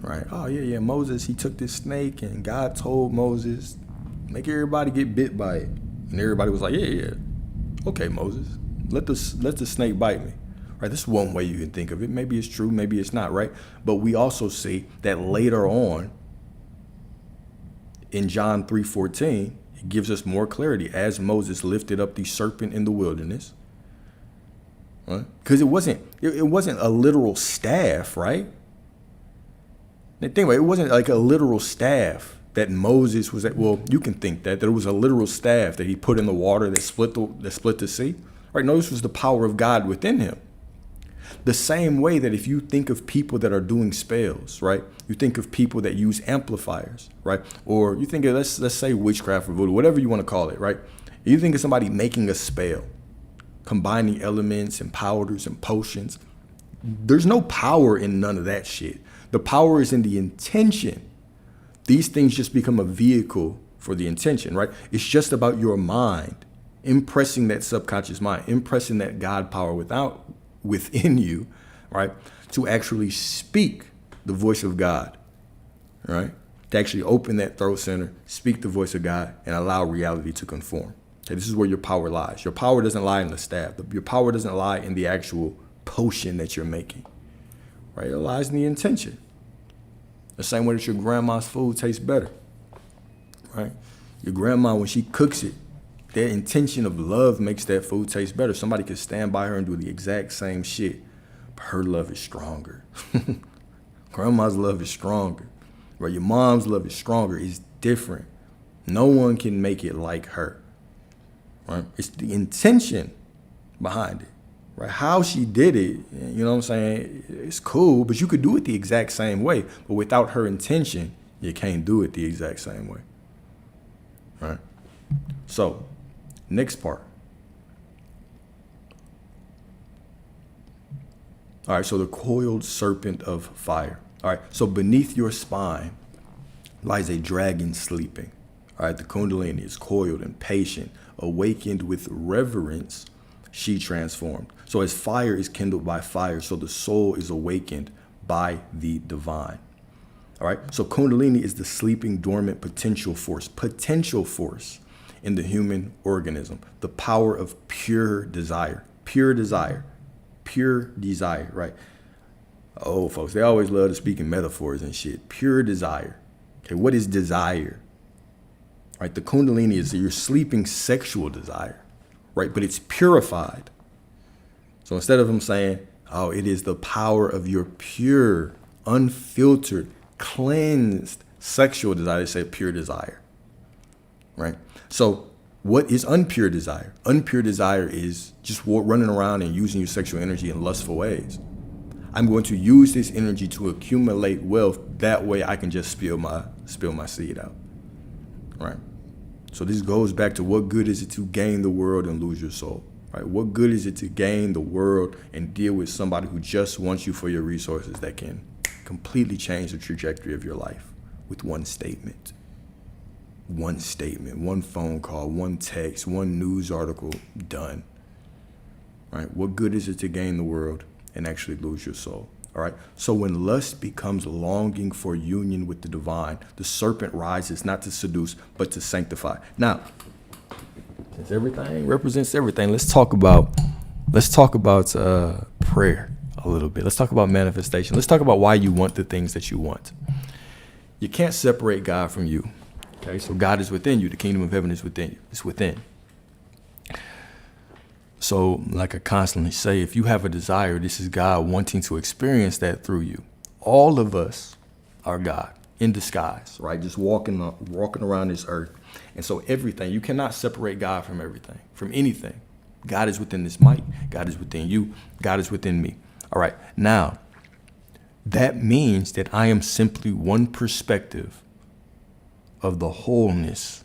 right? Oh, yeah, Moses, he took this snake and God told Moses, make everybody get bit by it. And everybody was like, yeah. Okay, Moses, let the snake bite me. Right? This is one way you can think of it. Maybe it's true, maybe it's not, right? But we also see that later on in John 3:14, it gives us more clarity as Moses lifted up the serpent in the wilderness. Right? Because it wasn't a literal staff, right? Now, think about it, it wasn't like a literal staff that Moses was at. Well, you can think that it was a literal staff that he put in the water that split the sea. Right? No, this was the power of God within him. The same way that if you think of people that are doing spells, right? You think of people that use amplifiers, right? Or you think of, let's say witchcraft or voodoo, whatever you want to call it, right? You think of somebody making a spell, combining elements and powders and potions. There's no power in none of that shit. The power is in the intention. These things just become a vehicle for the intention, right? It's just about your mind, impressing that subconscious mind, impressing that God power within you, right? To actually speak the voice of God, right? To actually open that throat center, speak the voice of God, and allow reality to conform. Okay, this is where your power lies. Your power doesn't lie in the staff. Your power doesn't lie in the actual potion that you're making, right? It lies in the intention. The same way that your grandma's food tastes better, right? Your grandma, when she cooks it, Their intention of love makes that food taste better. Somebody could stand by her and do the exact same shit, but her love is stronger. Grandma's love is stronger, right? Your mom's love is stronger. It's different. No one can make it like her, right? It's the intention behind it, right? How she did it, you know what I'm saying? It's cool, but you could do it the exact same way. But without her intention, you can't do it the exact same way, right? So, next part. All right, so the coiled serpent of fire. All right, so beneath your spine lies a dragon sleeping. All right, the Kundalini is coiled and patient, awakened with reverence, she transformed. So as fire is kindled by fire, so the soul is awakened by the divine. All right, so Kundalini is the sleeping, dormant potential force in the human organism, the power of pure desire, right? Oh, folks, they always love to speak in metaphors and shit. Pure desire. Okay, what is desire? Right, the Kundalini is your sleeping sexual desire, right? But it's purified. So instead of them saying, oh, it is the power of your pure, unfiltered, cleansed sexual desire, they say pure desire, right? So what is unpure desire? Unpure desire is just running around and using your sexual energy in lustful ways. I'm going to use this energy to accumulate wealth. That way I can just spill my seed out, right? So this goes back to what good is it to gain the world and lose your soul, right? What good is it to gain the world and deal with somebody who just wants you for your resources that can completely change the trajectory of your life with one statement, one phone call, one text, one news article, done, right? What good is it to gain the world and actually lose your soul? All right. So when lust becomes longing for union with the divine, the serpent rises not to seduce, but to sanctify. Now, since everything represents everything, let's talk about prayer a little bit. Let's talk about manifestation. Let's talk about why you want the things that you want. You can't separate God from you. Okay. So God is within you. The kingdom of heaven is within you. It's within. So like I constantly say, if you have a desire, this is God wanting to experience that through you. All of us are God in disguise, right? Just walking around this earth. And so everything, you cannot separate God from everything, from anything. God is within this mic. God is within you. God is within me. All right. Now, that means that I am simply one perspective of the wholeness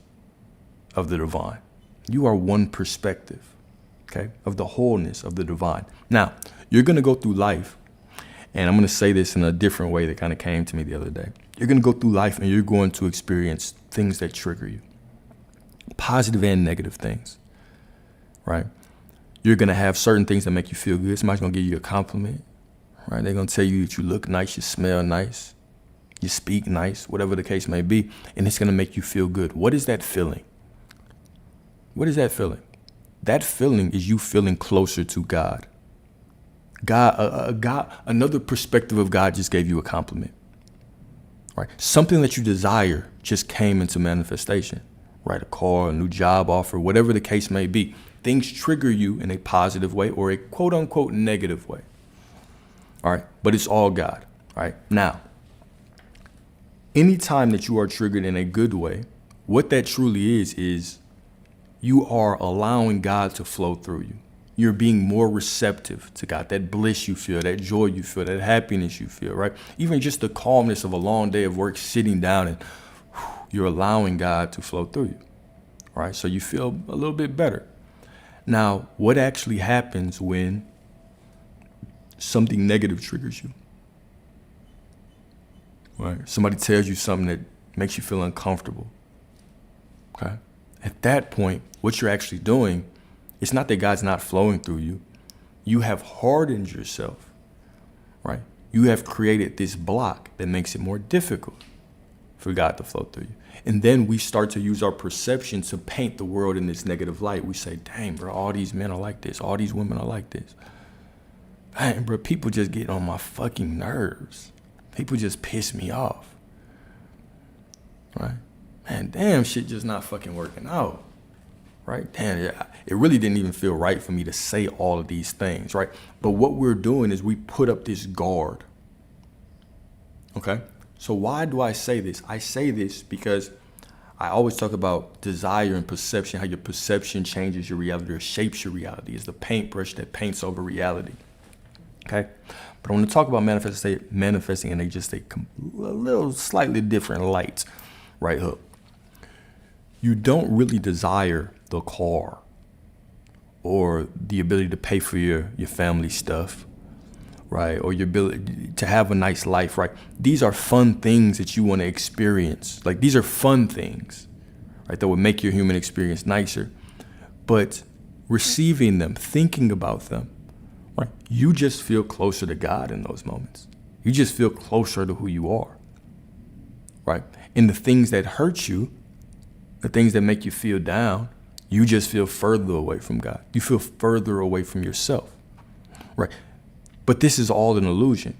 of the divine. You are one perspective. Okay, of the wholeness of the divine. Now, you're going to go through life, and I'm going to say this in a different way that kind of came to me the other day. You're going to go through life and you're going to experience things that trigger you, positive and negative things, right? You're going to have certain things that make you feel good. Somebody's going to give you a compliment, right? They're going to tell you that you look nice, you smell nice, you speak nice, whatever the case may be, and it's going to make you feel good. What is that feeling? What is that feeling? That feeling is you feeling closer to God. God, another perspective of God just gave you a compliment, right? Something that you desire just came into manifestation, right? A car, a new job offer, whatever the case may be. Things trigger you in a positive way or a quote unquote negative way. All right. But it's all God. All right. Now, anytime that you are triggered in a good way, what that truly is you are allowing God to flow through you. You're being more receptive to God, that bliss you feel, that joy you feel, that happiness you feel, right? Even just the calmness of a long day of work, sitting down and you're allowing God to flow through you, right? So you feel a little bit better. Now, what actually happens when something negative triggers you? Right? Somebody tells you something that makes you feel uncomfortable, okay? At that point, what you're actually doing, it's not that God's not flowing through you. You have hardened yourself, right? You have created this block that makes it more difficult for God to flow through you. And then we start to use our perception to paint the world in this negative light. We say, dang, bro, all these men are like this. All these women are like this. Dang, bro, people just get on my fucking nerves. People just piss me off, right? Man, damn, shit just not fucking working out, right? Damn, it really didn't even feel right for me to say all of these things, right? But what we're doing is we put up this guard, okay? So why do I say this? I say this because I always talk about desire and perception, how your perception changes your reality or shapes your reality. It's the paintbrush that paints over reality, okay? But I want to talk about manifesting in just a little slightly different light, right hook. You don't really desire the car or the ability to pay for your family stuff, right? Or your ability to have a nice life, right? These are fun things that you want to experience. Like, these are fun things, right? That would make your human experience nicer. But receiving them, thinking about them, right? You just feel closer to God in those moments. You just feel closer to who you are, right? And the things that hurt you, the things that make you feel down, you just feel further away from God. You feel further away from yourself, right? But this is all an illusion.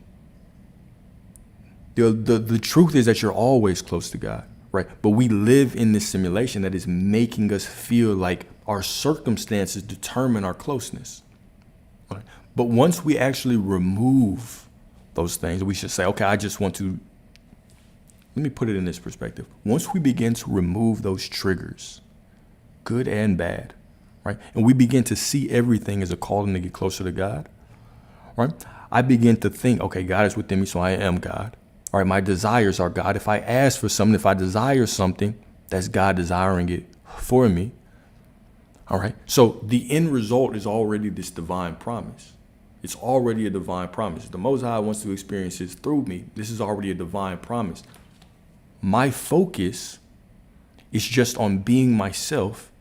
The truth is that you're always close to God, right? But we live in this simulation that is making us feel like our circumstances determine our closeness, right? But once we actually remove those things, we should say, okay, I just want to, let me put it in this perspective. Once we begin to remove those triggers, good and bad, right? And we begin to see everything as a calling to get closer to God, right? I begin to think, okay, God is within me, so I am God. All right, my desires are God. If I ask for something, if I desire something, that's God desiring it for me. All right, so the end result is already this divine promise. It's already a divine promise. The Most High wants to experience this through me. This is already a divine promise. My focus is just on being myself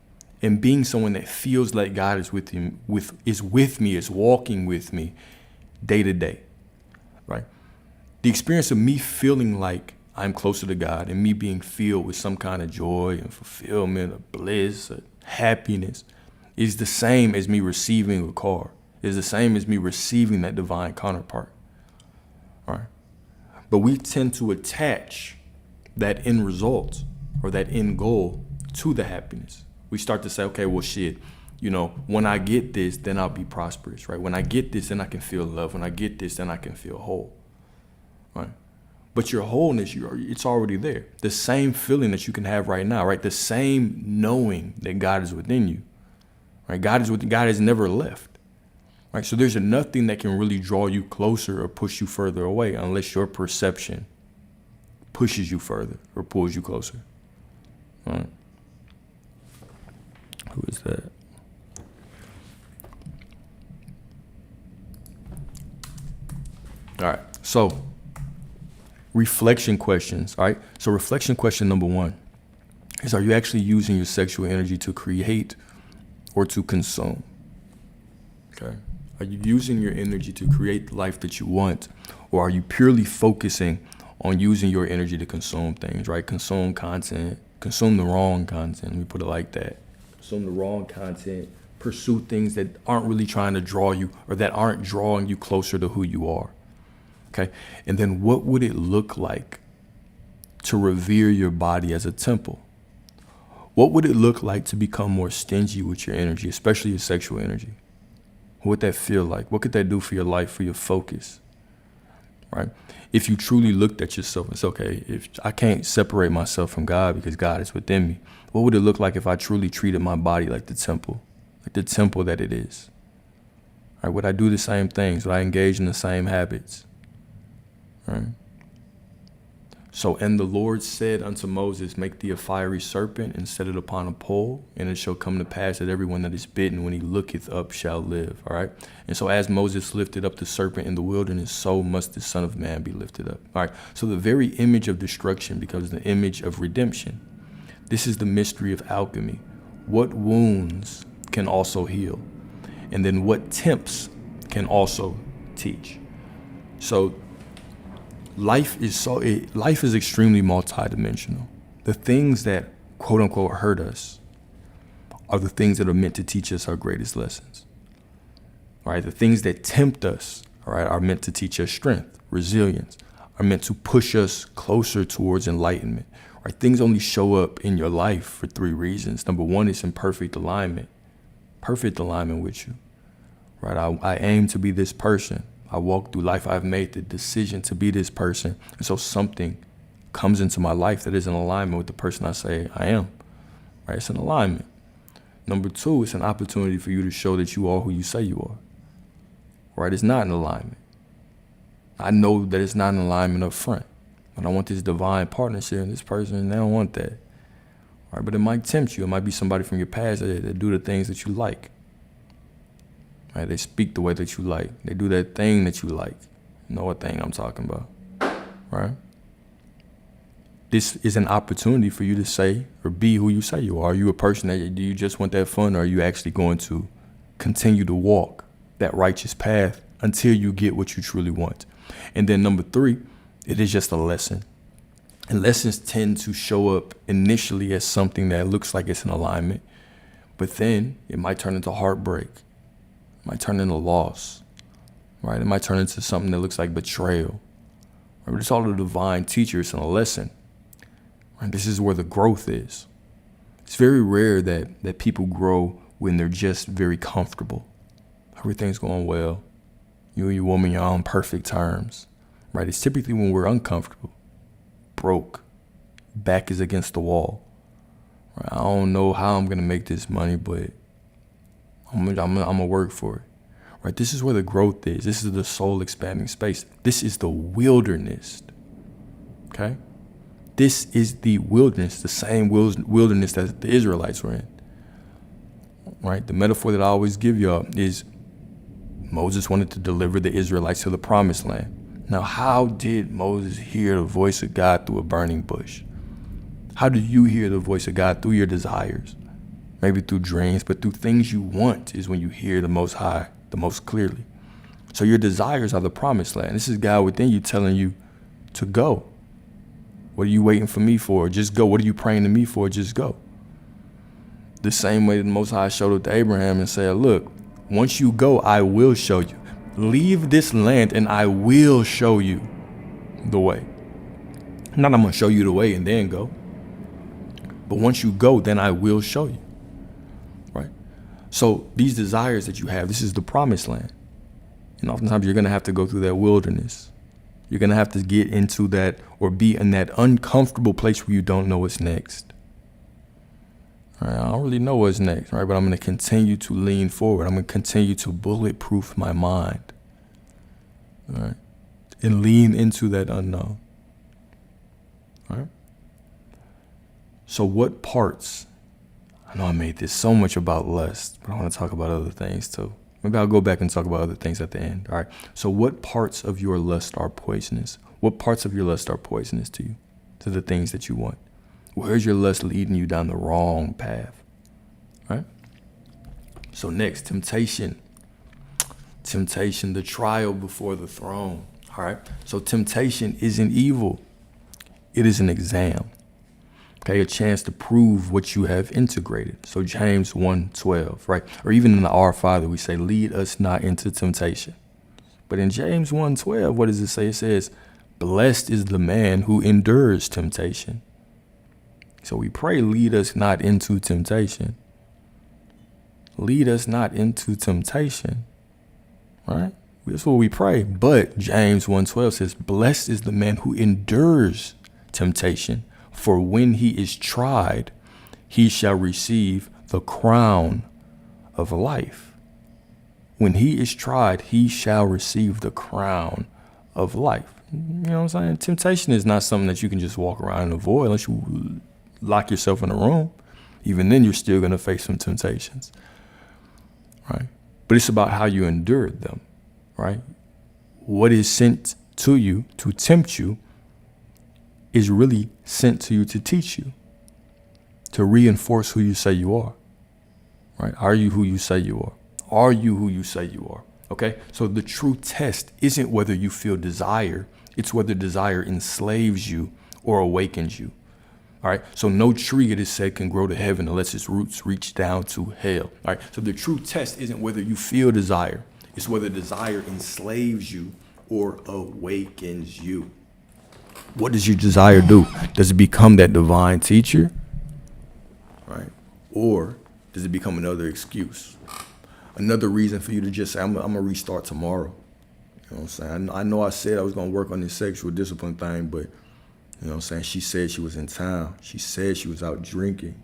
and being someone that feels like God is with me, is walking with me day to day, right? The experience of me feeling like I'm closer to God and me being filled with some kind of joy and fulfillment or bliss or happiness is the same as me receiving a car, is the same as me receiving that divine counterpart, all right? But we tend to attach that end result or that end goal to the happiness. We start to say, okay, well, shit, when I get this, then I'll be prosperous, right? When I get this, then I can feel love. When I get this, then I can feel whole, right? But your wholeness, it's already there. The same feeling that you can have right now, right? The same knowing that God is within you, right? God has never left, right? So there's nothing that can really draw you closer or push you further away unless your perception pushes you further or pulls you closer, right? Who is that? All right, so reflection questions, all right? So reflection question number 1 is, are you actually using your sexual energy to create or to consume? Okay, are you using your energy to create the life that you want, or are you purely focusing on using your energy to consume things, right? Consume content, consume the wrong content, let me put it like that. Consume the wrong content, pursue things that aren't really trying to draw you or that aren't drawing you closer to who you are. Okay, and then what would it look like to revere your body as a temple? What would it look like to become more stingy with your energy, especially your sexual energy? What would that feel like? What could that do for your life, for your focus, right? If you truly looked at yourself and said, okay, if I can't separate myself from God because God is within me, what would it look like if I truly treated my body like the temple that it is? All right, would I do the same things? Would I engage in the same habits? Right. So, and the Lord said unto Moses, make thee a fiery serpent and set it upon a pole, and it shall come to pass that everyone that is bitten when he looketh up shall live. All right. And so as Moses lifted up the serpent in the wilderness, so must the Son of Man be lifted up. All right. So the very image of destruction becomes the image of redemption. This is the mystery of alchemy. What wounds can also heal, and then what temps can also teach. So life is extremely multidimensional. The things that quote unquote hurt us are the things that are meant to teach us our greatest lessons. All right, the things that tempt us, all right, are meant to teach us strength, resilience, are meant to push us closer towards enlightenment, Right? Things only show up in your life for three reasons. Number one, it's in perfect alignment with you. Right? I aim to be this person. I walk through life. I've made the decision to be this person. And so something comes into my life that is in alignment with the person I say I am. Right? It's an alignment. Number two, it's an opportunity for you to show that you are who you say you are. Right? It's not in alignment. I know that it's not in alignment up front. But I want this divine partnership and this person, and they don't want that. Right? But it might tempt you. It might be somebody from your past that do the things that you like. Right? They speak the way that you like. They do that thing that you like. You know what thing I'm talking about. Right? This is an opportunity for you to say or be who you say you are. Are you a person that do you just want that fun, or are you actually going to continue to walk that righteous path until you get what you truly want? And then number three, it is just a lesson. And lessons tend to show up initially as something that looks like it's in alignment, but then it might turn into heartbreak. It might turn into loss, right? It might turn into something that looks like betrayal. Right? But it's all a divine teacher. It's a lesson. Right? This is where the growth is. It's very rare that people grow when they're just very comfortable. Everything's going well. You and your woman, you're on perfect terms. Right? It's typically when we're uncomfortable, broke, back is against the wall. Right? I don't know how I'm gonna make this money, but I'm gonna work for it. Right? This is where the growth is. This is the soul expanding space. This is the wilderness. Okay? This is the wilderness, the same wilderness that the Israelites were in. Right? The metaphor that I always give y'all is Moses wanted to deliver the Israelites to the promised land. Now, how did Moses hear the voice of God through a burning bush? How do you hear the voice of God? Through your desires? Maybe through dreams, but through things you want is when you hear the Most High the most clearly. So your desires are the promised land. This is God within you telling you to go. What are you waiting for me for? Just go. What are you praying to me for? Just go. The same way the Most High showed it to Abraham and said, look, once you go, I will show you. Leave this land and I will show you the way. Not I'm going to show you the way and then go. But once you go, then I will show you. Right? So these desires that you have, this is the promised land. And oftentimes you're going to have to go through that wilderness. You're going to have to get into that or be in that uncomfortable place where you don't know what's next. Right? I don't really know what's next, right? But I'm going to continue to lean forward. I'm going to continue to bulletproof my mind. All right? And lean into that unknown. All right? So what parts, I know I made this so much about lust, but I want to talk about other things too. Maybe I'll go back and talk about other things at the end. All right. So what parts of your lust are poisonous? What parts of your lust are poisonous to you, to the things that you want? Where's your lust leading you down the wrong path? All right. So next, temptation. Temptation, the trial before the throne. All right. So temptation isn't evil. It is an exam. Okay, a chance to prove what you have integrated. So James 1:12, right? Or even in the Our Father, we say, lead us not into temptation. But in James 1:12, what does it say? It says, blessed is the man who endures temptation. So we pray, lead us not into temptation. Lead us not into temptation, right? That's what we pray. But James 1:12 says, blessed is the man who endures temptation. For when he is tried, he shall receive the crown of life. When he is tried, he shall receive the crown of life. You know what I'm saying? Temptation is not something that you can just walk around and avoid unless you lock yourself in a room. Even then, you're still going to face some temptations, right? But it's about how you endured them, right? What is sent to you to tempt you is really sent to you to teach you, to reinforce who you say you are, right? Are you who you say you are? Are you who you say you are? Okay. So the true test isn't whether you feel desire. It's whether desire enslaves you or awakens you. All right. So no tree, it is said, can grow to heaven unless its roots reach down to hell. All right. So the true test isn't whether you feel desire. It's whether desire enslaves you or awakens you. What does your desire do? Does it become that divine teacher? Right? Or does it become another excuse? Another reason for you to just say, I'm going to restart tomorrow. You know what I'm saying? I know I said I was going to work on this sexual discipline thing, but, you know what I'm saying? She said she was in town. She said she was out drinking.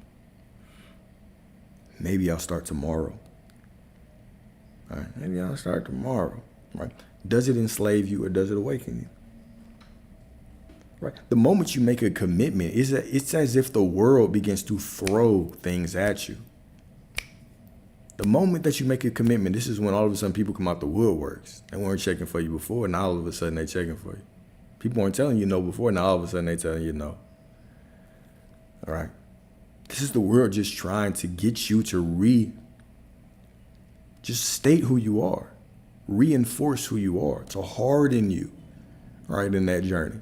Maybe I'll start tomorrow. All right? Maybe I'll start tomorrow. Right? Does it enslave you or does it awaken you? Right. The moment you make a commitment, it's as if the world begins to throw things at you. The moment that you make a commitment, this is when all of a sudden people come out the woodworks. They weren't checking for you before, now all of a sudden they're checking for you. People weren't telling you no before, now all of a sudden they're telling you no. All right. This is the world just trying to get you to just state who you are, reinforce who you are, to harden you, right, in that journey,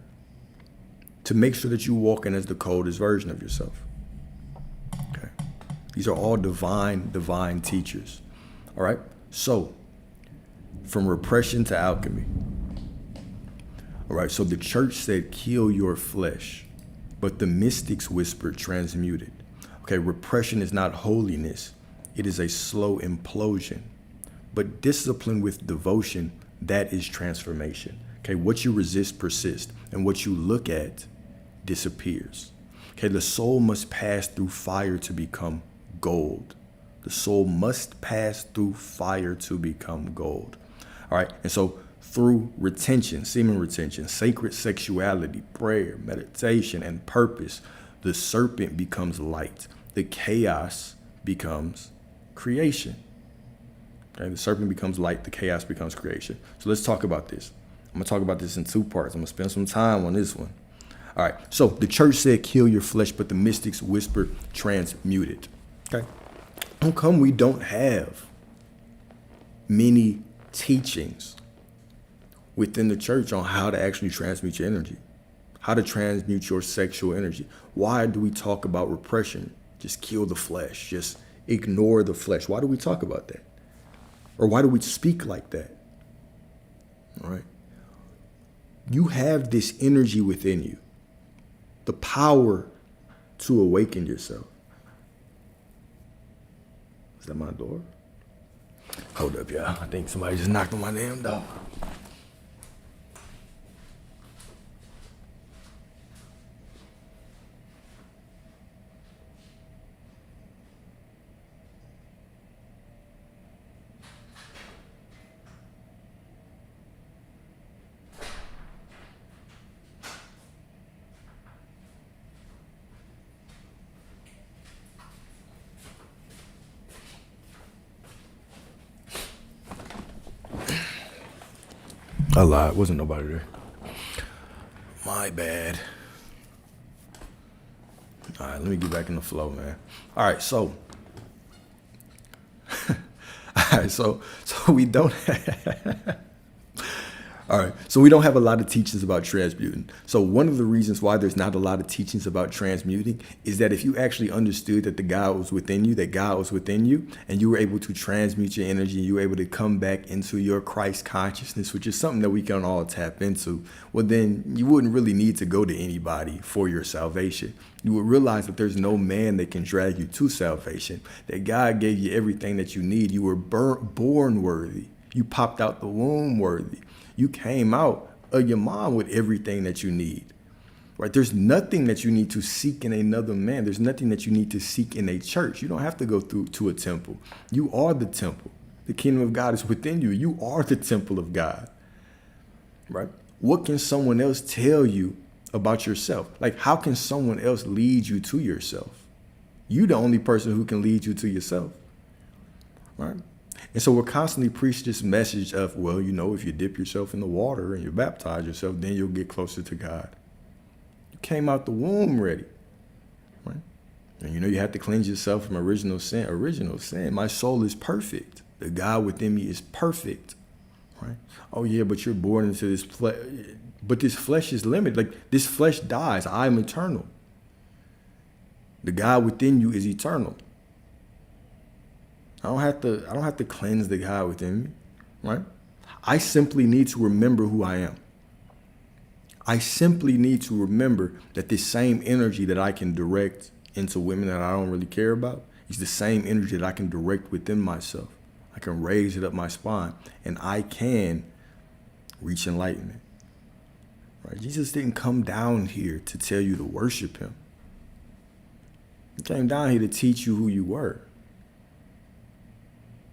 to make sure that you're walking as the coldest version of yourself. Okay. These are all divine teachers. All right. So from repression to alchemy. All right. So the church said, kill your flesh, but the mystics whispered, transmute it. Okay. Repression is not holiness. It is a slow implosion, but discipline with devotion, that is transformation. Okay. What you resist persists, and what you look at disappears. Okay, the soul must pass through fire to become gold. The soul must pass through fire to become gold. All right, and so through retention, semen retention, sacred sexuality, prayer, meditation, and purpose, the serpent becomes light. The chaos becomes creation. Okay, the serpent becomes light, the chaos becomes creation. So let's talk about this. I'm gonna talk about this in two parts. I'm gonna spend some time on this one. All right, so the church said, kill your flesh, but the mystics whispered, transmute it. Okay. How come we don't have many teachings within the church on how to actually transmute your energy, how to transmute your sexual energy? Why do we talk about repression? Just kill the flesh, just ignore the flesh. Why do we talk about that? Or why do we speak like that? All right. You have this energy within you, the power to awaken yourself. Is that my door? Hold up, y'all. I think somebody just knocked on my damn door. I lied. Wasn't nobody there. My bad. All right, let me get back in the flow, man. All right, so. All right, so we don't have. All right, so we don't have a lot of teachings about transmuting. So one of the reasons why there's not a lot of teachings about transmuting is that if you actually understood that the God was within you, and you were able to transmute your energy, you were able to come back into your Christ consciousness, which is something that we can all tap into, well, then you wouldn't really need to go to anybody for your salvation. You would realize that there's no man that can drag you to salvation, that God gave you everything that you need. You were born worthy. You popped out the womb worthy. You came out of your mom with everything that you need, right? There's nothing that you need to seek in another man. There's nothing that you need to seek in a church. You don't have to go through to a temple. You are the temple. The kingdom of God is within you. You are the temple of God, right? What can someone else tell you about yourself? Like, how can someone else lead you to yourself? You're the only person who can lead you to yourself, right? And so we're constantly preaching this message of, well, you know, if you dip yourself in the water and you baptize yourself, then you'll get closer to God. You came out the womb ready, right? And you know, you have to cleanse yourself from original sin. Original sin. My soul is perfect. The God within me is perfect, right? Oh yeah, but you're born into this flesh. But this flesh is limited. Like, this flesh dies. I am eternal. The God within you is eternal. I don't have to cleanse the God within me, right? I simply need to remember who I am. I simply need to remember that this same energy that I can direct into women that I don't really care about is the same energy that I can direct within myself. I can raise it up my spine, and I can reach enlightenment. Right? Jesus didn't come down here to tell you to worship him. He came down here to teach you who you were.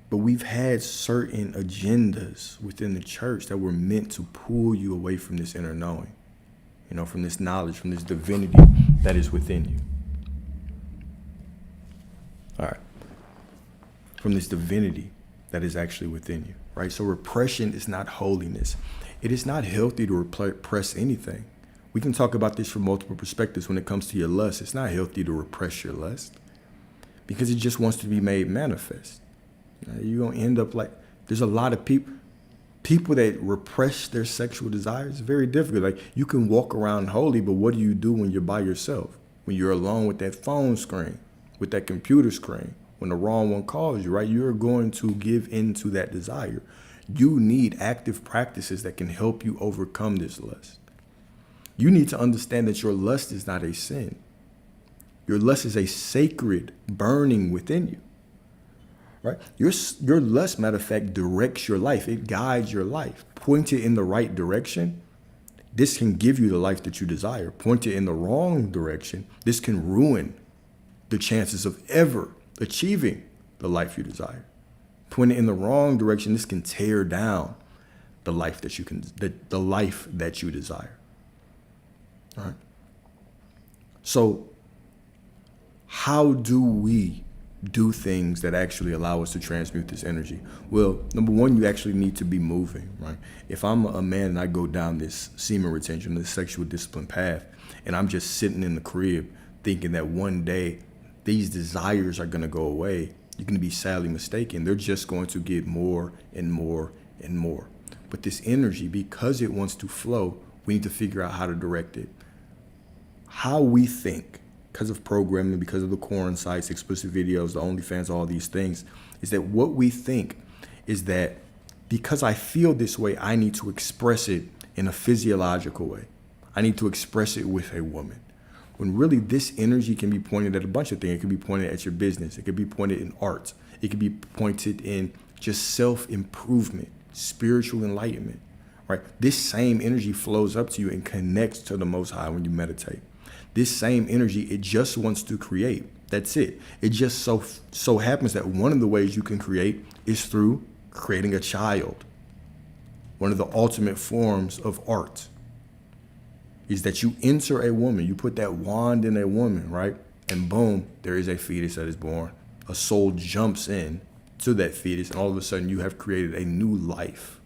But we've had certain agendas within the church that were meant to pull you away from this inner knowing, from this knowledge, from this divinity that is within you. All right. From this divinity that is actually within you, right? So repression is not holiness. It is not healthy to repress anything. We can talk about this from multiple perspectives when it comes to your lust. It's not healthy to repress your lust because it just wants to be made manifest. You're going to end up like, there's a lot of people that repress their sexual desires. It's very difficult. Like, you can walk around holy, but what do you do when you're by yourself? When you're alone with that phone screen, with that computer screen, when the wrong one calls you, right? You're going to give into that desire. You need active practices that can help you overcome this lust. You need to understand that your lust is not a sin. Your lust is a sacred burning within you. Right? Your lust, matter of fact, directs your life. It guides your life. Point it in the right direction. This can give you the life that you desire. Point it in the wrong direction. This can ruin the chances of ever achieving the life you desire. Point it in the wrong direction. This can tear down the life that the life that you desire. All right. So, how do we do things that actually allow us to transmute this energy? Well, number one, you actually need to be moving, right? If I'm a man and I go down this semen retention, this sexual discipline path, and I'm just sitting in the crib thinking that one day these desires are going to go away, you're going to be sadly mistaken. They're just going to get more and more and more. But this energy, because it wants to flow, we need to figure out how to direct it. How we think, because of programming, because of the porn sites, explicit videos, the OnlyFans, all these things, is that what we think is that because I feel this way, I need to express it in a physiological way. I need to express it with a woman. When really this energy can be pointed at a bunch of things. It can be pointed at your business. It could be pointed in art. It could be pointed in just self-improvement, spiritual enlightenment, right? This same energy flows up to you and connects to the Most High when you meditate. This same energy, it just wants to create. That's it. It just so happens that one of the ways you can create is through creating a child. One of the ultimate forms of art is that you enter a woman, you put that wand in a woman, right? And boom, there is a fetus that is born. A soul jumps in to that fetus, and all of a sudden you have created a new life,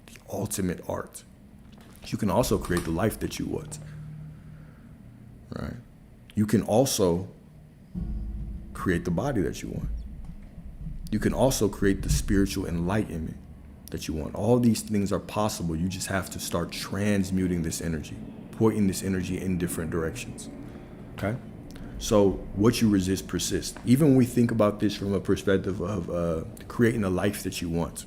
the ultimate art. You can also create the life that you want. Right? You can also create the body that you want. You can also create the spiritual enlightenment that you want. All these things are possible. You just have to start transmuting this energy, pointing this energy in different directions. Okay? So what you resist persists. Even when we think about this from a perspective of creating the life that you want,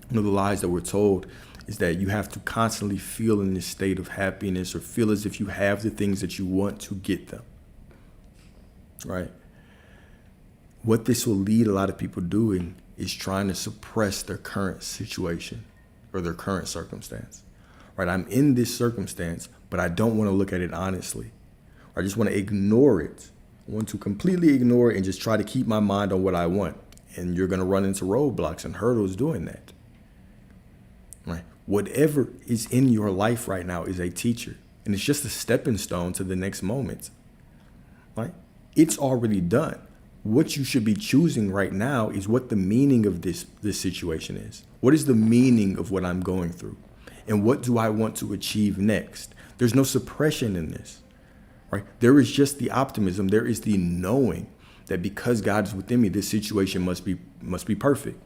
one of the lies that we're told is that you have to constantly feel in this state of happiness or feel as if you have the things that you want to get them, right? What this will lead a lot of people doing is trying to suppress their current situation or their current circumstance, right? I'm in this circumstance, but I don't want to look at it honestly. I just want to ignore it. I want to completely ignore it and just try to keep my mind on what I want. And you're going to run into roadblocks and hurdles doing that, right? Whatever is in your life right now is a teacher, and it's just a stepping stone to the next moment, right? It's already done. What you should be choosing right now is what the meaning of this situation is. What is the meaning of what I'm going through? And what do I want to achieve next? There's no suppression in this, right? There is just the optimism. There is the knowing that because God is within me, this situation must be perfect.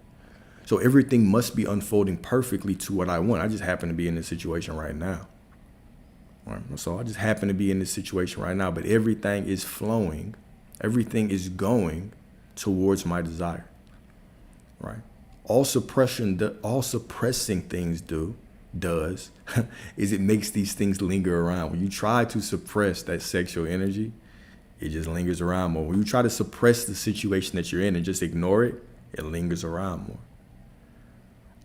So everything must be unfolding perfectly to what I want. I just happen to be in this situation right now. Right? So I just happen to be in this situation right now, but everything is flowing. Everything is going towards my desire, right? All suppressing things do does is it makes these things linger around. When you try to suppress that sexual energy, it just lingers around more. When you try to suppress the situation that you're in and just ignore it, it lingers around more.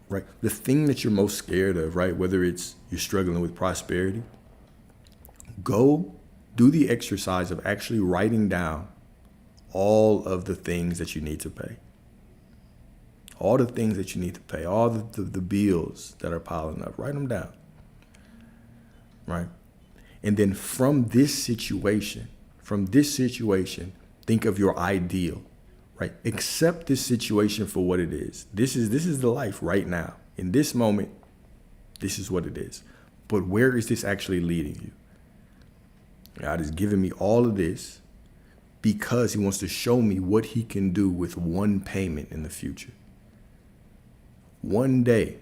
Right? The thing that you're most scared of, right? Whether it's you're struggling with prosperity, go do the exercise of actually writing down all of the things that you need to pay. All the things that you need to pay, all the bills that are piling up, write them down. Right? And then from this situation, think of your ideal, right? Accept this situation for what it is. This is the life right now. In this moment, this is what it is. But where is this actually leading you? God is giving me all of this because he wants to show me what he can do with one payment in the future. One day,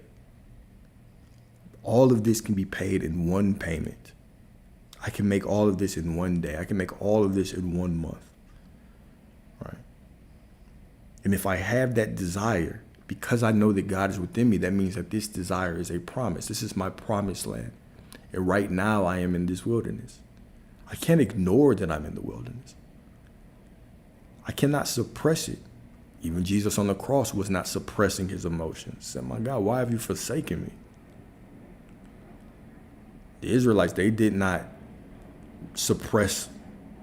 all of this can be paid in one payment. I can make all of this in one day. I can make all of this in 1 month. Right? And if I have that desire, because I know that God is within me, that means that this desire is a promise. This is my promised land. And right now I am in this wilderness. I can't ignore that I'm in the wilderness. I cannot suppress it. Even Jesus on the cross was not suppressing his emotions. He said, my God, why have you forsaken me? The Israelites, they did not suppress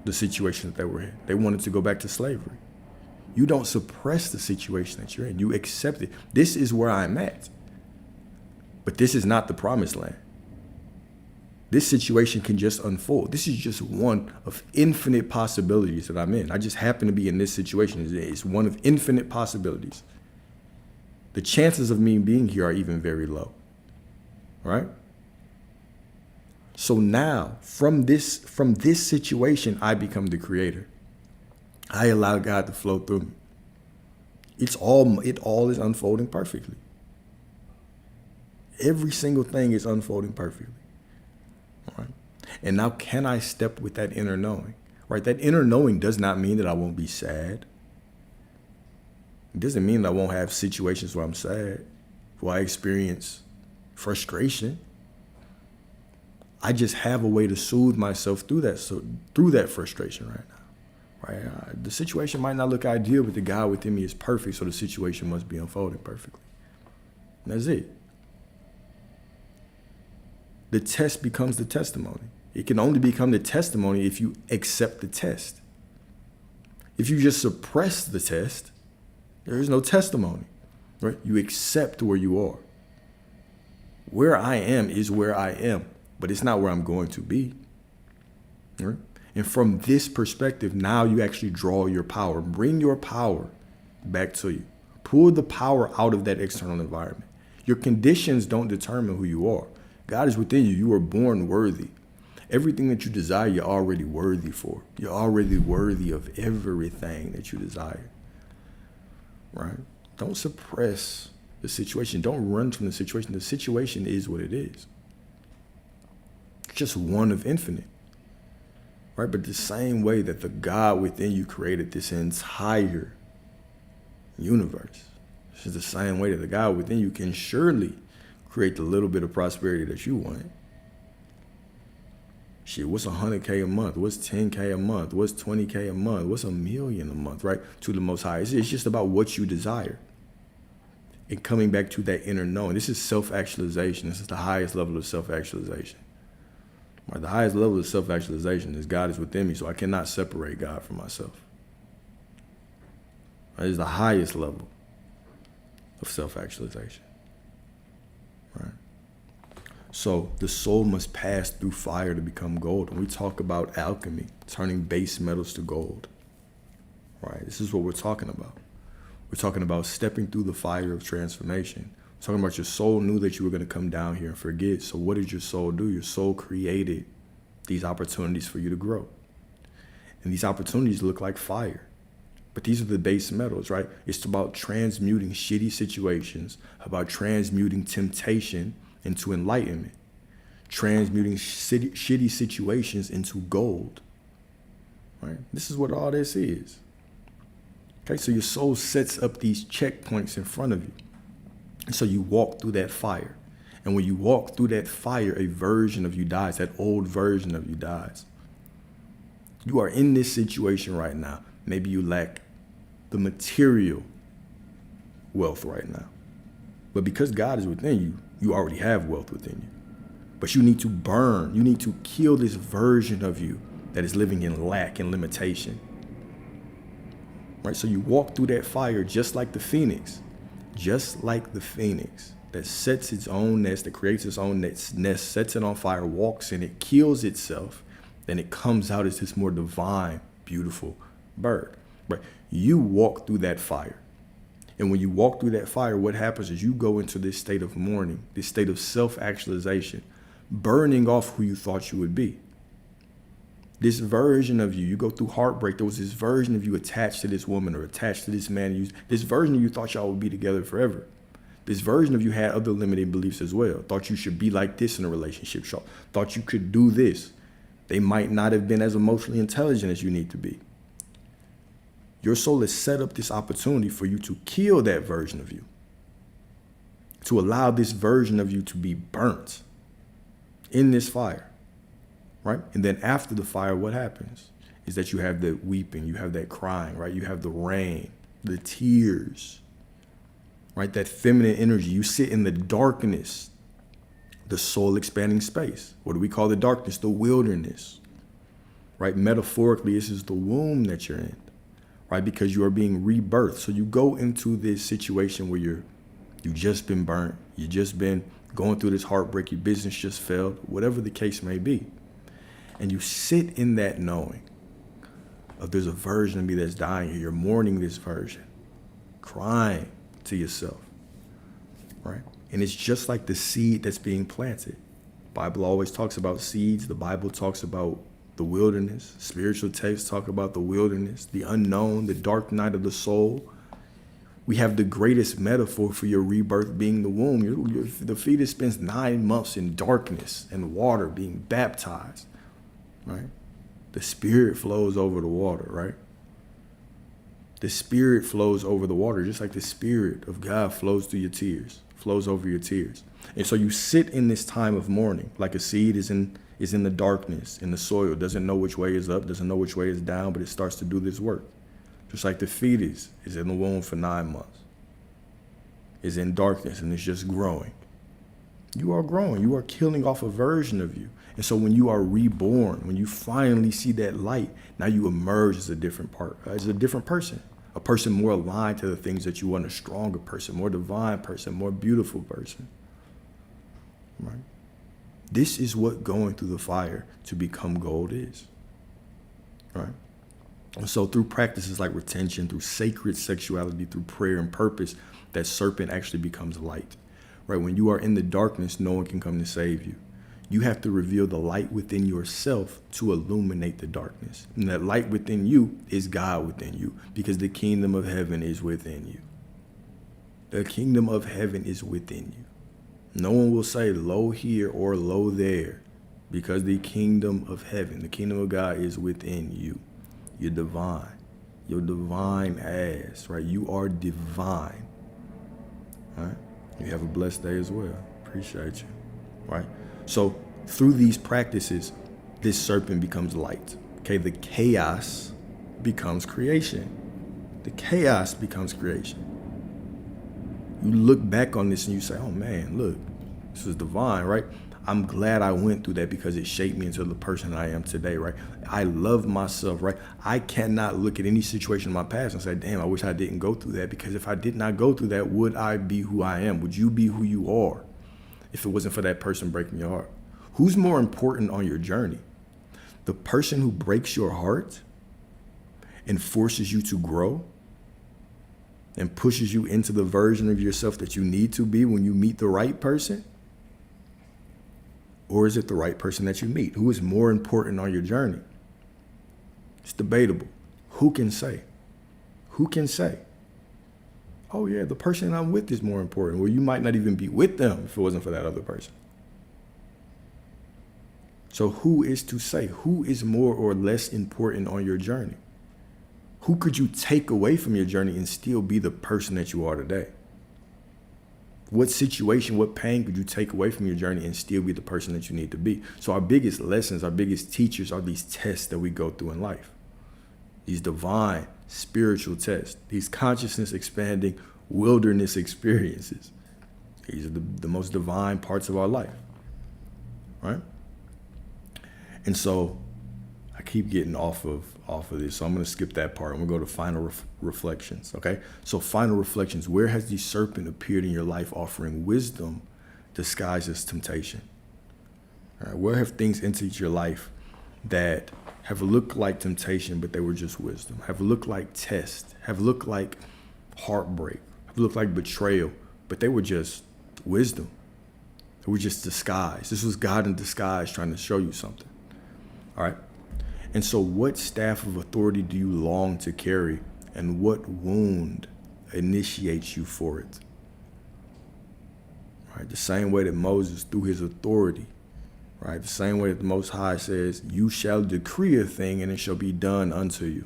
the situation that they were in. They wanted to go back to slavery. You don't suppress the situation that you're in. You accept it. This is where I'm at. But this is not the promised land. This situation can just unfold. This is just one of infinite possibilities that I'm in. I just happen to be in this situation. It's one of infinite possibilities. The chances of me being here are even very low. Right? So now, from this situation, I become the creator. I allow God to flow through me. It all is unfolding perfectly. Every single thing is unfolding perfectly. All right. And now can I step with that inner knowing? Right? That inner knowing does not mean that I won't be sad. It doesn't mean that I won't have situations where I'm sad, where I experience frustration. I just have a way to soothe myself through that frustration right now. Right? The situation might not look ideal, but the God within me is perfect, so the situation must be unfolding perfectly. And that's it. The test becomes the testimony. It can only become the testimony if you accept the test. If you just suppress the test, there is no testimony. Right? You accept where you are. Where I am is where I am, but it's not where I'm going to be. Right? And from this perspective, now you actually draw your power. Bring your power back to you. Pull the power out of that external environment. Your conditions don't determine who you are. God is within you. You were born worthy. Everything that you desire, you're already worthy for. You're already worthy of everything that you desire. Right? Don't suppress the situation. Don't run from the situation. The situation is what it is. It's just one of infinite. Right? But the same way that the God within you created this entire universe, this is the same way that the God within you can surely create the little bit of prosperity that you want. Shit, what's 100K a month? What's 10K a month? What's 20K a month? What's $1 million a month, right? To the Most High. It's just about what you desire. And coming back to that inner knowing. This is self-actualization. This is the highest level of self-actualization. Right? The highest level of self-actualization is God is within me, so I cannot separate God from myself. Right? This is the highest level of self-actualization. Right? So the soul must pass through fire to become gold. And we talk about alchemy, turning base metals to gold. Right? This is what we're talking about. We're talking about stepping through the fire of transformation. We're talking about your soul knew that you were going to come down here and forget. So what did your soul do? Your soul created these opportunities for you to grow. And these opportunities look like fire. But these are the base metals, right? It's about transmuting shitty situations, about transmuting temptation into enlightenment, transmuting shitty situations into gold, right? This is what all this is. Okay, so your soul sets up these checkpoints in front of you. And so you walk through that fire. And when you walk through that fire, a version of you dies. That old version of you dies. You are in this situation right now. Maybe you lack the material wealth right now. But because God is within you, you already have wealth within you. But you need to burn. You need to kill this version of you that is living in lack and limitation. Right? So you walk through that fire just like the phoenix. Just like the phoenix that sets its own nest, that creates its own nest, sets it on fire, walks in it, kills itself. Then it comes out as this more divine, beautiful bird. Right? You walk through that fire. And when you walk through that fire, what happens is you go into this state of mourning, this state of self-actualization, burning off who you thought you would be. This version of you go through heartbreak. There was this version of you attached to this woman or attached to this man. This version of you thought y'all would be together forever. This version of you had other limiting beliefs as well. Thought you should be like this in a relationship. Thought you could do this. They might not have been as emotionally intelligent as you need to be. Your soul has set up this opportunity for you to kill that version of you, to allow this version of you to be burnt in this fire, right? And then after the fire, what happens is that you have that weeping, you have that crying, right? You have the rain, the tears, right? That feminine energy. You sit in the darkness, the soul expanding space. What do we call the darkness? The wilderness, right? Metaphorically, this is the womb that you're in. Right? Because you are being rebirthed. So you go into this situation where you've just been burnt. You've just been going through this heartbreak. Your business just failed, whatever the case may be. And you sit in that knowing of there's a version of me that's dying here. You're mourning this version, crying to yourself, right? And it's just like the seed that's being planted. The Bible always talks about seeds. The Bible talks about the wilderness. Spiritual texts talk about the wilderness, the unknown, the dark night of the soul. We have the greatest metaphor for your rebirth being the womb. The fetus spends 9 months in darkness and water being baptized, right? The spirit flows over the water, right? The spirit flows over the water, just like the spirit of God flows through your tears, flows over your tears. And so you sit in this time of mourning, like a seed is in the darkness, in the soil, doesn't know which way is up, doesn't know which way is down, but it starts to do this work. Just like the fetus is in the womb for 9 months, is in darkness, and it's just growing. You are growing. You are killing off a version of you. And so when you are reborn, when you finally see that light, now you emerge as a different person, a person more aligned to the things that you want, a stronger person, more divine person, more beautiful person, right? This is what going through the fire to become gold is, right? And so through practices like retention, through sacred sexuality, through prayer and purpose, that serpent actually becomes light, right? When you are in the darkness, no one can come to save you. You have to reveal the light within yourself to illuminate the darkness. And that light within you is God within you, because the kingdom of heaven is within you. The kingdom of heaven is within you. No one will say low here or low there, because the kingdom of heaven, the kingdom of God is within you. You're divine. You're divine as, right? You are divine. All right? You have a blessed day as well. Appreciate you. Right? So through these practices, this serpent becomes light. Okay, the chaos becomes creation. The chaos becomes creation. You look back on this and you say, oh man, look, this is divine, right? I'm glad I went through that because it shaped me into the person I am today, right? I love myself, right? I cannot look at any situation in my past and say, damn, I wish I didn't go through that, because if I did not go through that, would I be who I am? Would you be who you are if it wasn't for that person breaking your heart? Who's more important on your journey? The person who breaks your heart and forces you to grow and pushes you into the version of yourself that you need to be when you meet the right person? Or is it the right person that you meet? Who is more important on your journey? It's debatable. Who can say? Who can say? Oh yeah, the person I'm with is more important. Well, you might not even be with them if it wasn't for that other person. So who is to say? Who is more or less important on your journey? Who could you take away from your journey and still be the person that you are today? What situation, what pain could you take away from your journey and still be the person that you need to be? So our biggest lessons, our biggest teachers are these tests that we go through in life. These divine, spiritual tests, these consciousness expanding wilderness experiences. These are the most divine parts of our life, right? And so I keep getting off of this, so I'm going to skip that part. I'm going to go to final reflections, okay? So final reflections, where has the serpent appeared in your life offering wisdom disguised as temptation? All right, where have things entered your life that have looked like temptation, but they were just wisdom, have looked like test, have looked like heartbreak, have looked like betrayal, but they were just wisdom. They were just disguise. This was God in disguise trying to show you something. All right. And so what staff of authority do you long to carry, and what wound initiates you for it? Right. The same way that Moses, through his authority, right, the same way that the Most High says, you shall decree a thing and it shall be done unto you.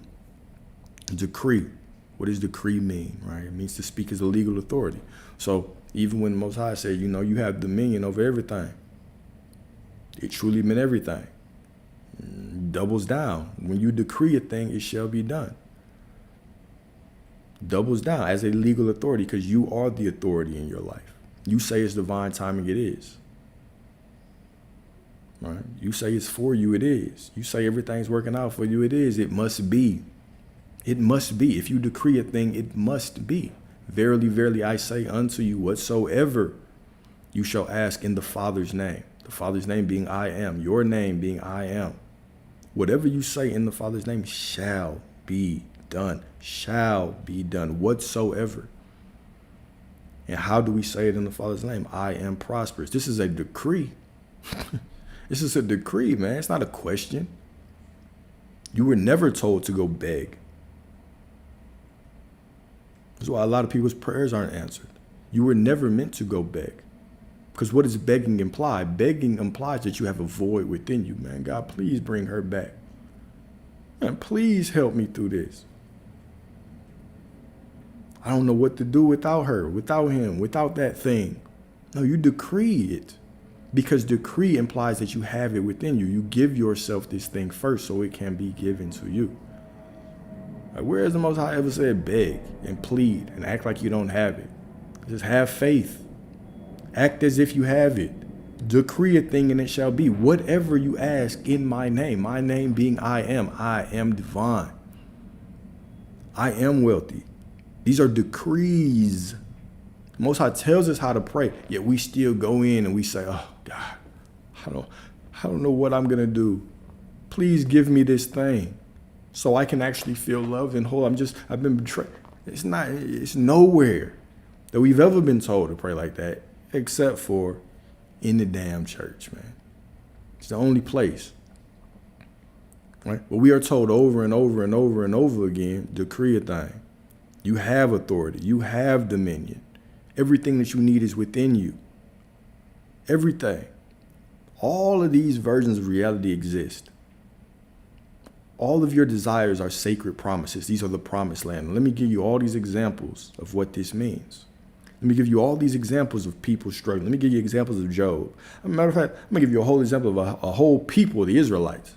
Decree. What does decree mean, right? It means to speak as a legal authority. So even when the Most High said, you know, you have dominion over everything, it truly meant everything. Doubles down. When you decree a thing, it shall be done. Doubles down as a legal authority, because you are the authority in your life. You say it's divine timing, it is. Right? You say it's for you, it is. You say everything's working out for you, it is. It must be. It must be. If you decree a thing, it must be. Verily, verily, I say unto you, whatsoever you shall ask in the Father's name. The Father's name being I am. Your name being I am. Whatever you say in the Father's name shall be done. Shall be done. Whatsoever. And how do we say it in the Father's name? I am prosperous. This is a decree. This is a decree, man. It's not a question. You were never told to go beg. That's why a lot of people's prayers aren't answered. You were never meant to go beg. Because what does begging imply? Begging implies that you have a void within you, man. God, please bring her back. Man, please help me through this. I don't know what to do without her, without him, without that thing. No, you decree it. Because decree implies that you have it within you. You give yourself this thing first so it can be given to you. Like, where has the Most High ever said beg and plead and act like you don't have it? Just have faith. Act as if you have it. Decree a thing and it shall be. Whatever you ask in my name being I am divine. I am wealthy. These are decrees. Most High tells us how to pray, yet we still go in and we say, oh God, I don't know what I'm going to do. Please give me this thing so I can actually feel love and whole. I've been betrayed. It's nowhere that we've ever been told to pray like that, except for in the damn church, man. It's the only place. Right? But we are told over and over and over and over again, decree a thing. You have authority. You have dominion. Everything that you need is within you. Everything. All of these versions of reality exist. All of your desires are sacred promises. These are the promised land. Let me give you all these examples of what this means. Let me give you all these examples of people struggling. Let me give you examples of Job. As a matter of fact, I'm going to give you a whole example of a whole people, the Israelites.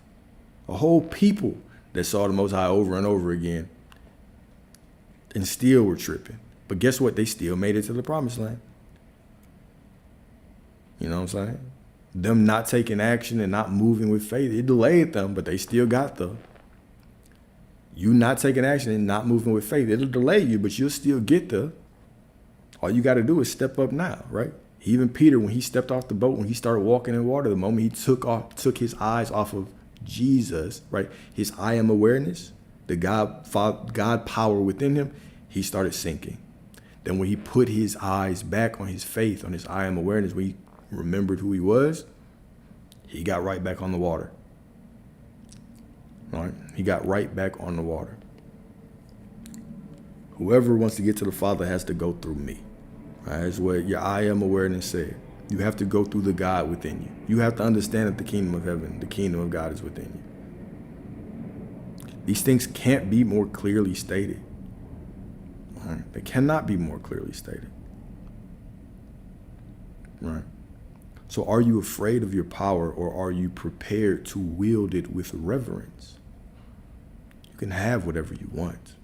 A whole people that saw the Most High over and over again and still were tripping. But guess what? They still made it to the promised land. You know what I'm saying? Them not taking action and not moving with faith, it delayed them, but they still got there. You not taking action and not moving with faith, it'll delay you, but you'll still get there. All you got to do is step up now, right? Even Peter, when he stepped off the boat, when he started walking in water, the moment he took his eyes off of Jesus, right? His I am awareness, the God power within him, he started sinking. Then when he put his eyes back on his faith, on his I am awareness, when he remembered who he was, he got right back on the water. All right? He got right back on the water. Whoever wants to get to the Father has to go through me. Right? That's what your I am awareness said. You have to go through the God within you. You have to understand that the kingdom of heaven, the kingdom of God is within you. These things can't be more clearly stated. Right? They cannot be more clearly stated. right? So are you afraid of your power, or are you prepared to wield it with reverence? You can have whatever you want.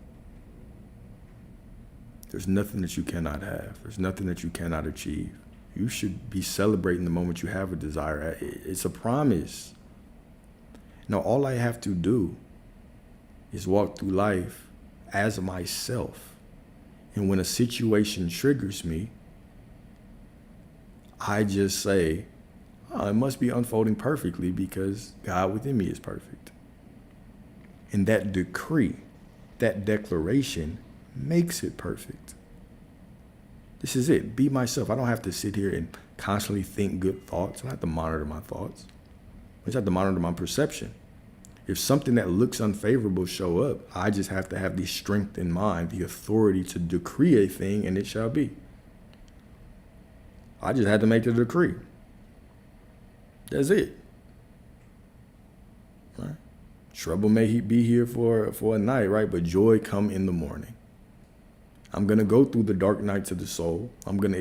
There's nothing that you cannot have. There's nothing that you cannot achieve. You should be celebrating the moment you have a desire. It's a promise. Now, all I have to do is walk through life as myself. And when a situation triggers me, I just say, oh, it must be unfolding perfectly because God within me is perfect. And that decree, that declaration makes it perfect. This is it. Be myself. I don't have to sit here and constantly think good thoughts. I don't have to monitor my thoughts. I just have to monitor my perception. If something that looks unfavorable show up, I just have to have the strength in mind, the authority to decree a thing, and it shall be. I just had to make the decree. That's it. Right? Trouble may be here for a night, right? But joy come in the morning. I'm going to go through the dark nights of the soul. I'm going to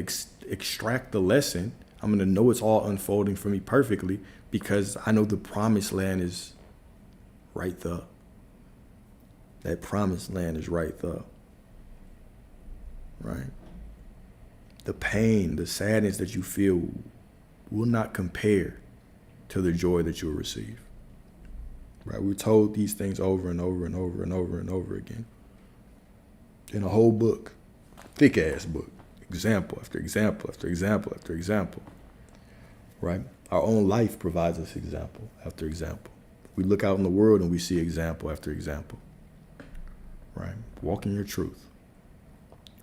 extract the lesson. I'm going to know it's all unfolding for me perfectly because I know the promised land is right there. That promised land is right there. Right? The pain, the sadness that you feel will not compare to the joy that you'll receive. Right? We're told these things over and over and over and over and over again. In a whole book, thick ass book, example after example after example after example. Right? Our own life provides us example after example. We look out in the world and we see example after example. Right? Walk in your truth.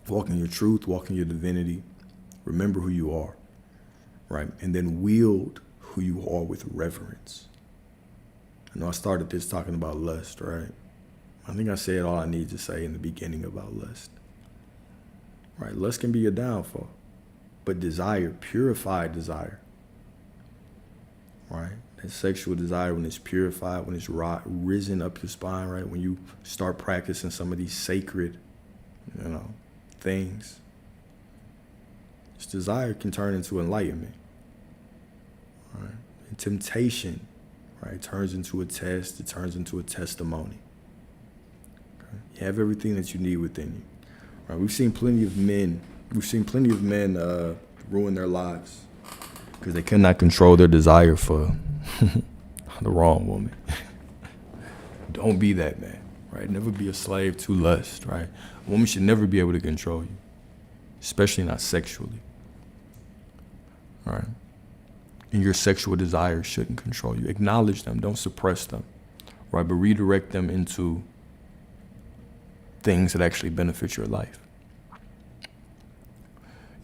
Walk in your truth, walk in your divinity. Remember who you are. Right? And then wield who you are with reverence. I know I started this talking about lust, right? I think I said all I need to say in the beginning about lust. Right? Lust can be a downfall. But desire, purified desire. Right? That sexual desire, when it's purified, when it's risen up your spine, right? When you start practicing some of these sacred, things. This desire can turn into enlightenment. Right? And temptation, right, turns into a test. It turns into a testimony. Okay? You have everything that you need within you. Right? We've seen plenty of men ruin their lives because they cannot control their desire for the wrong woman. Don't be that man, right? Never be a slave to lust, right? A woman should never be able to control you, especially not sexually, right? And your sexual desires shouldn't control you. Acknowledge them, don't suppress them, right? But redirect them into things that actually benefit your life.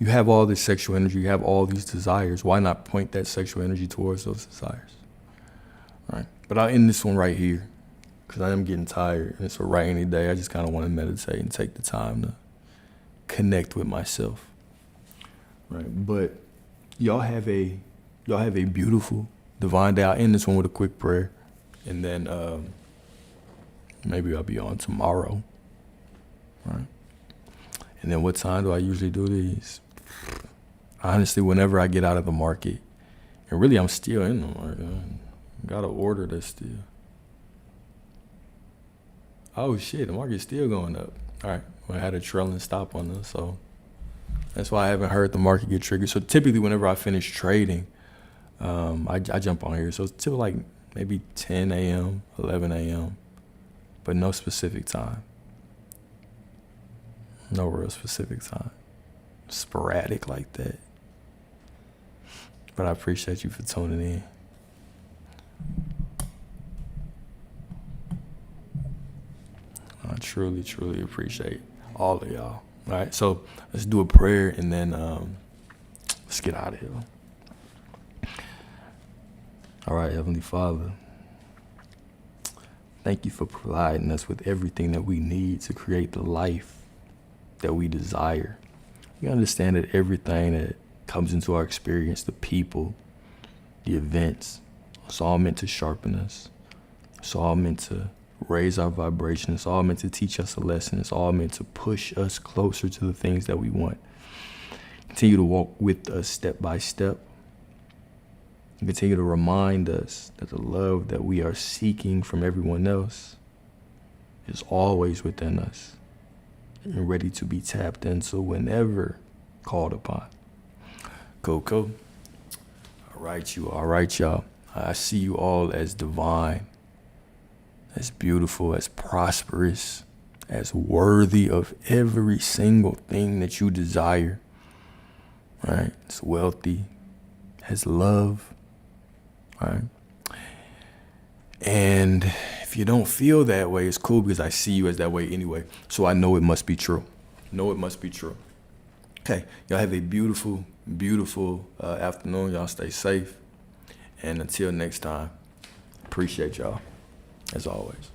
You have all this sexual energy, you have all these desires. Why not point that sexual energy towards those desires? All right. But I'll end this one right here because I am getting tired and it's a rainy day. I just kind of want to meditate and take the time to connect with myself. Right. But y'all have a beautiful divine day. I'll end this one with a quick prayer and then maybe I'll be on tomorrow. Right. And then what time do I usually do these? Honestly, whenever I get out of the market, and really I'm still in the market. I gotta order this still. Oh shit, the market's still going up. All right, well, I had a trailing stop on this, so that's why I haven't heard the market get triggered. So typically whenever I finish trading, I jump on here. So it's typically like maybe 10 a.m., 11 a.m., but no specific time. No real specific time. Sporadic like that. But I appreciate you for tuning in. I truly, truly appreciate all of y'all. All right, so let's do a prayer and then let's get out of here. All right, Heavenly Father, thank you for providing us with everything that we need to create the life that we desire. We understand that everything that comes into our experience, the people, the events, it's all meant to sharpen us. It's all meant to raise our vibration. It's all meant to teach us a lesson. It's all meant to push us closer to the things that we want. Continue to walk with us step by step. And continue to remind us that the love that we are seeking from everyone else is always within us and ready to be tapped into whenever called upon. Cool. All right, y'all. I see you all as divine, as beautiful, as prosperous, as worthy of every single thing that you desire. Right? As wealthy, as love. Right? And if you don't feel that way, it's cool because I see you as that way anyway. So I know it must be true. Okay, y'all have a beautiful, beautiful afternoon. Y'all stay safe. And until next time, appreciate y'all, as always.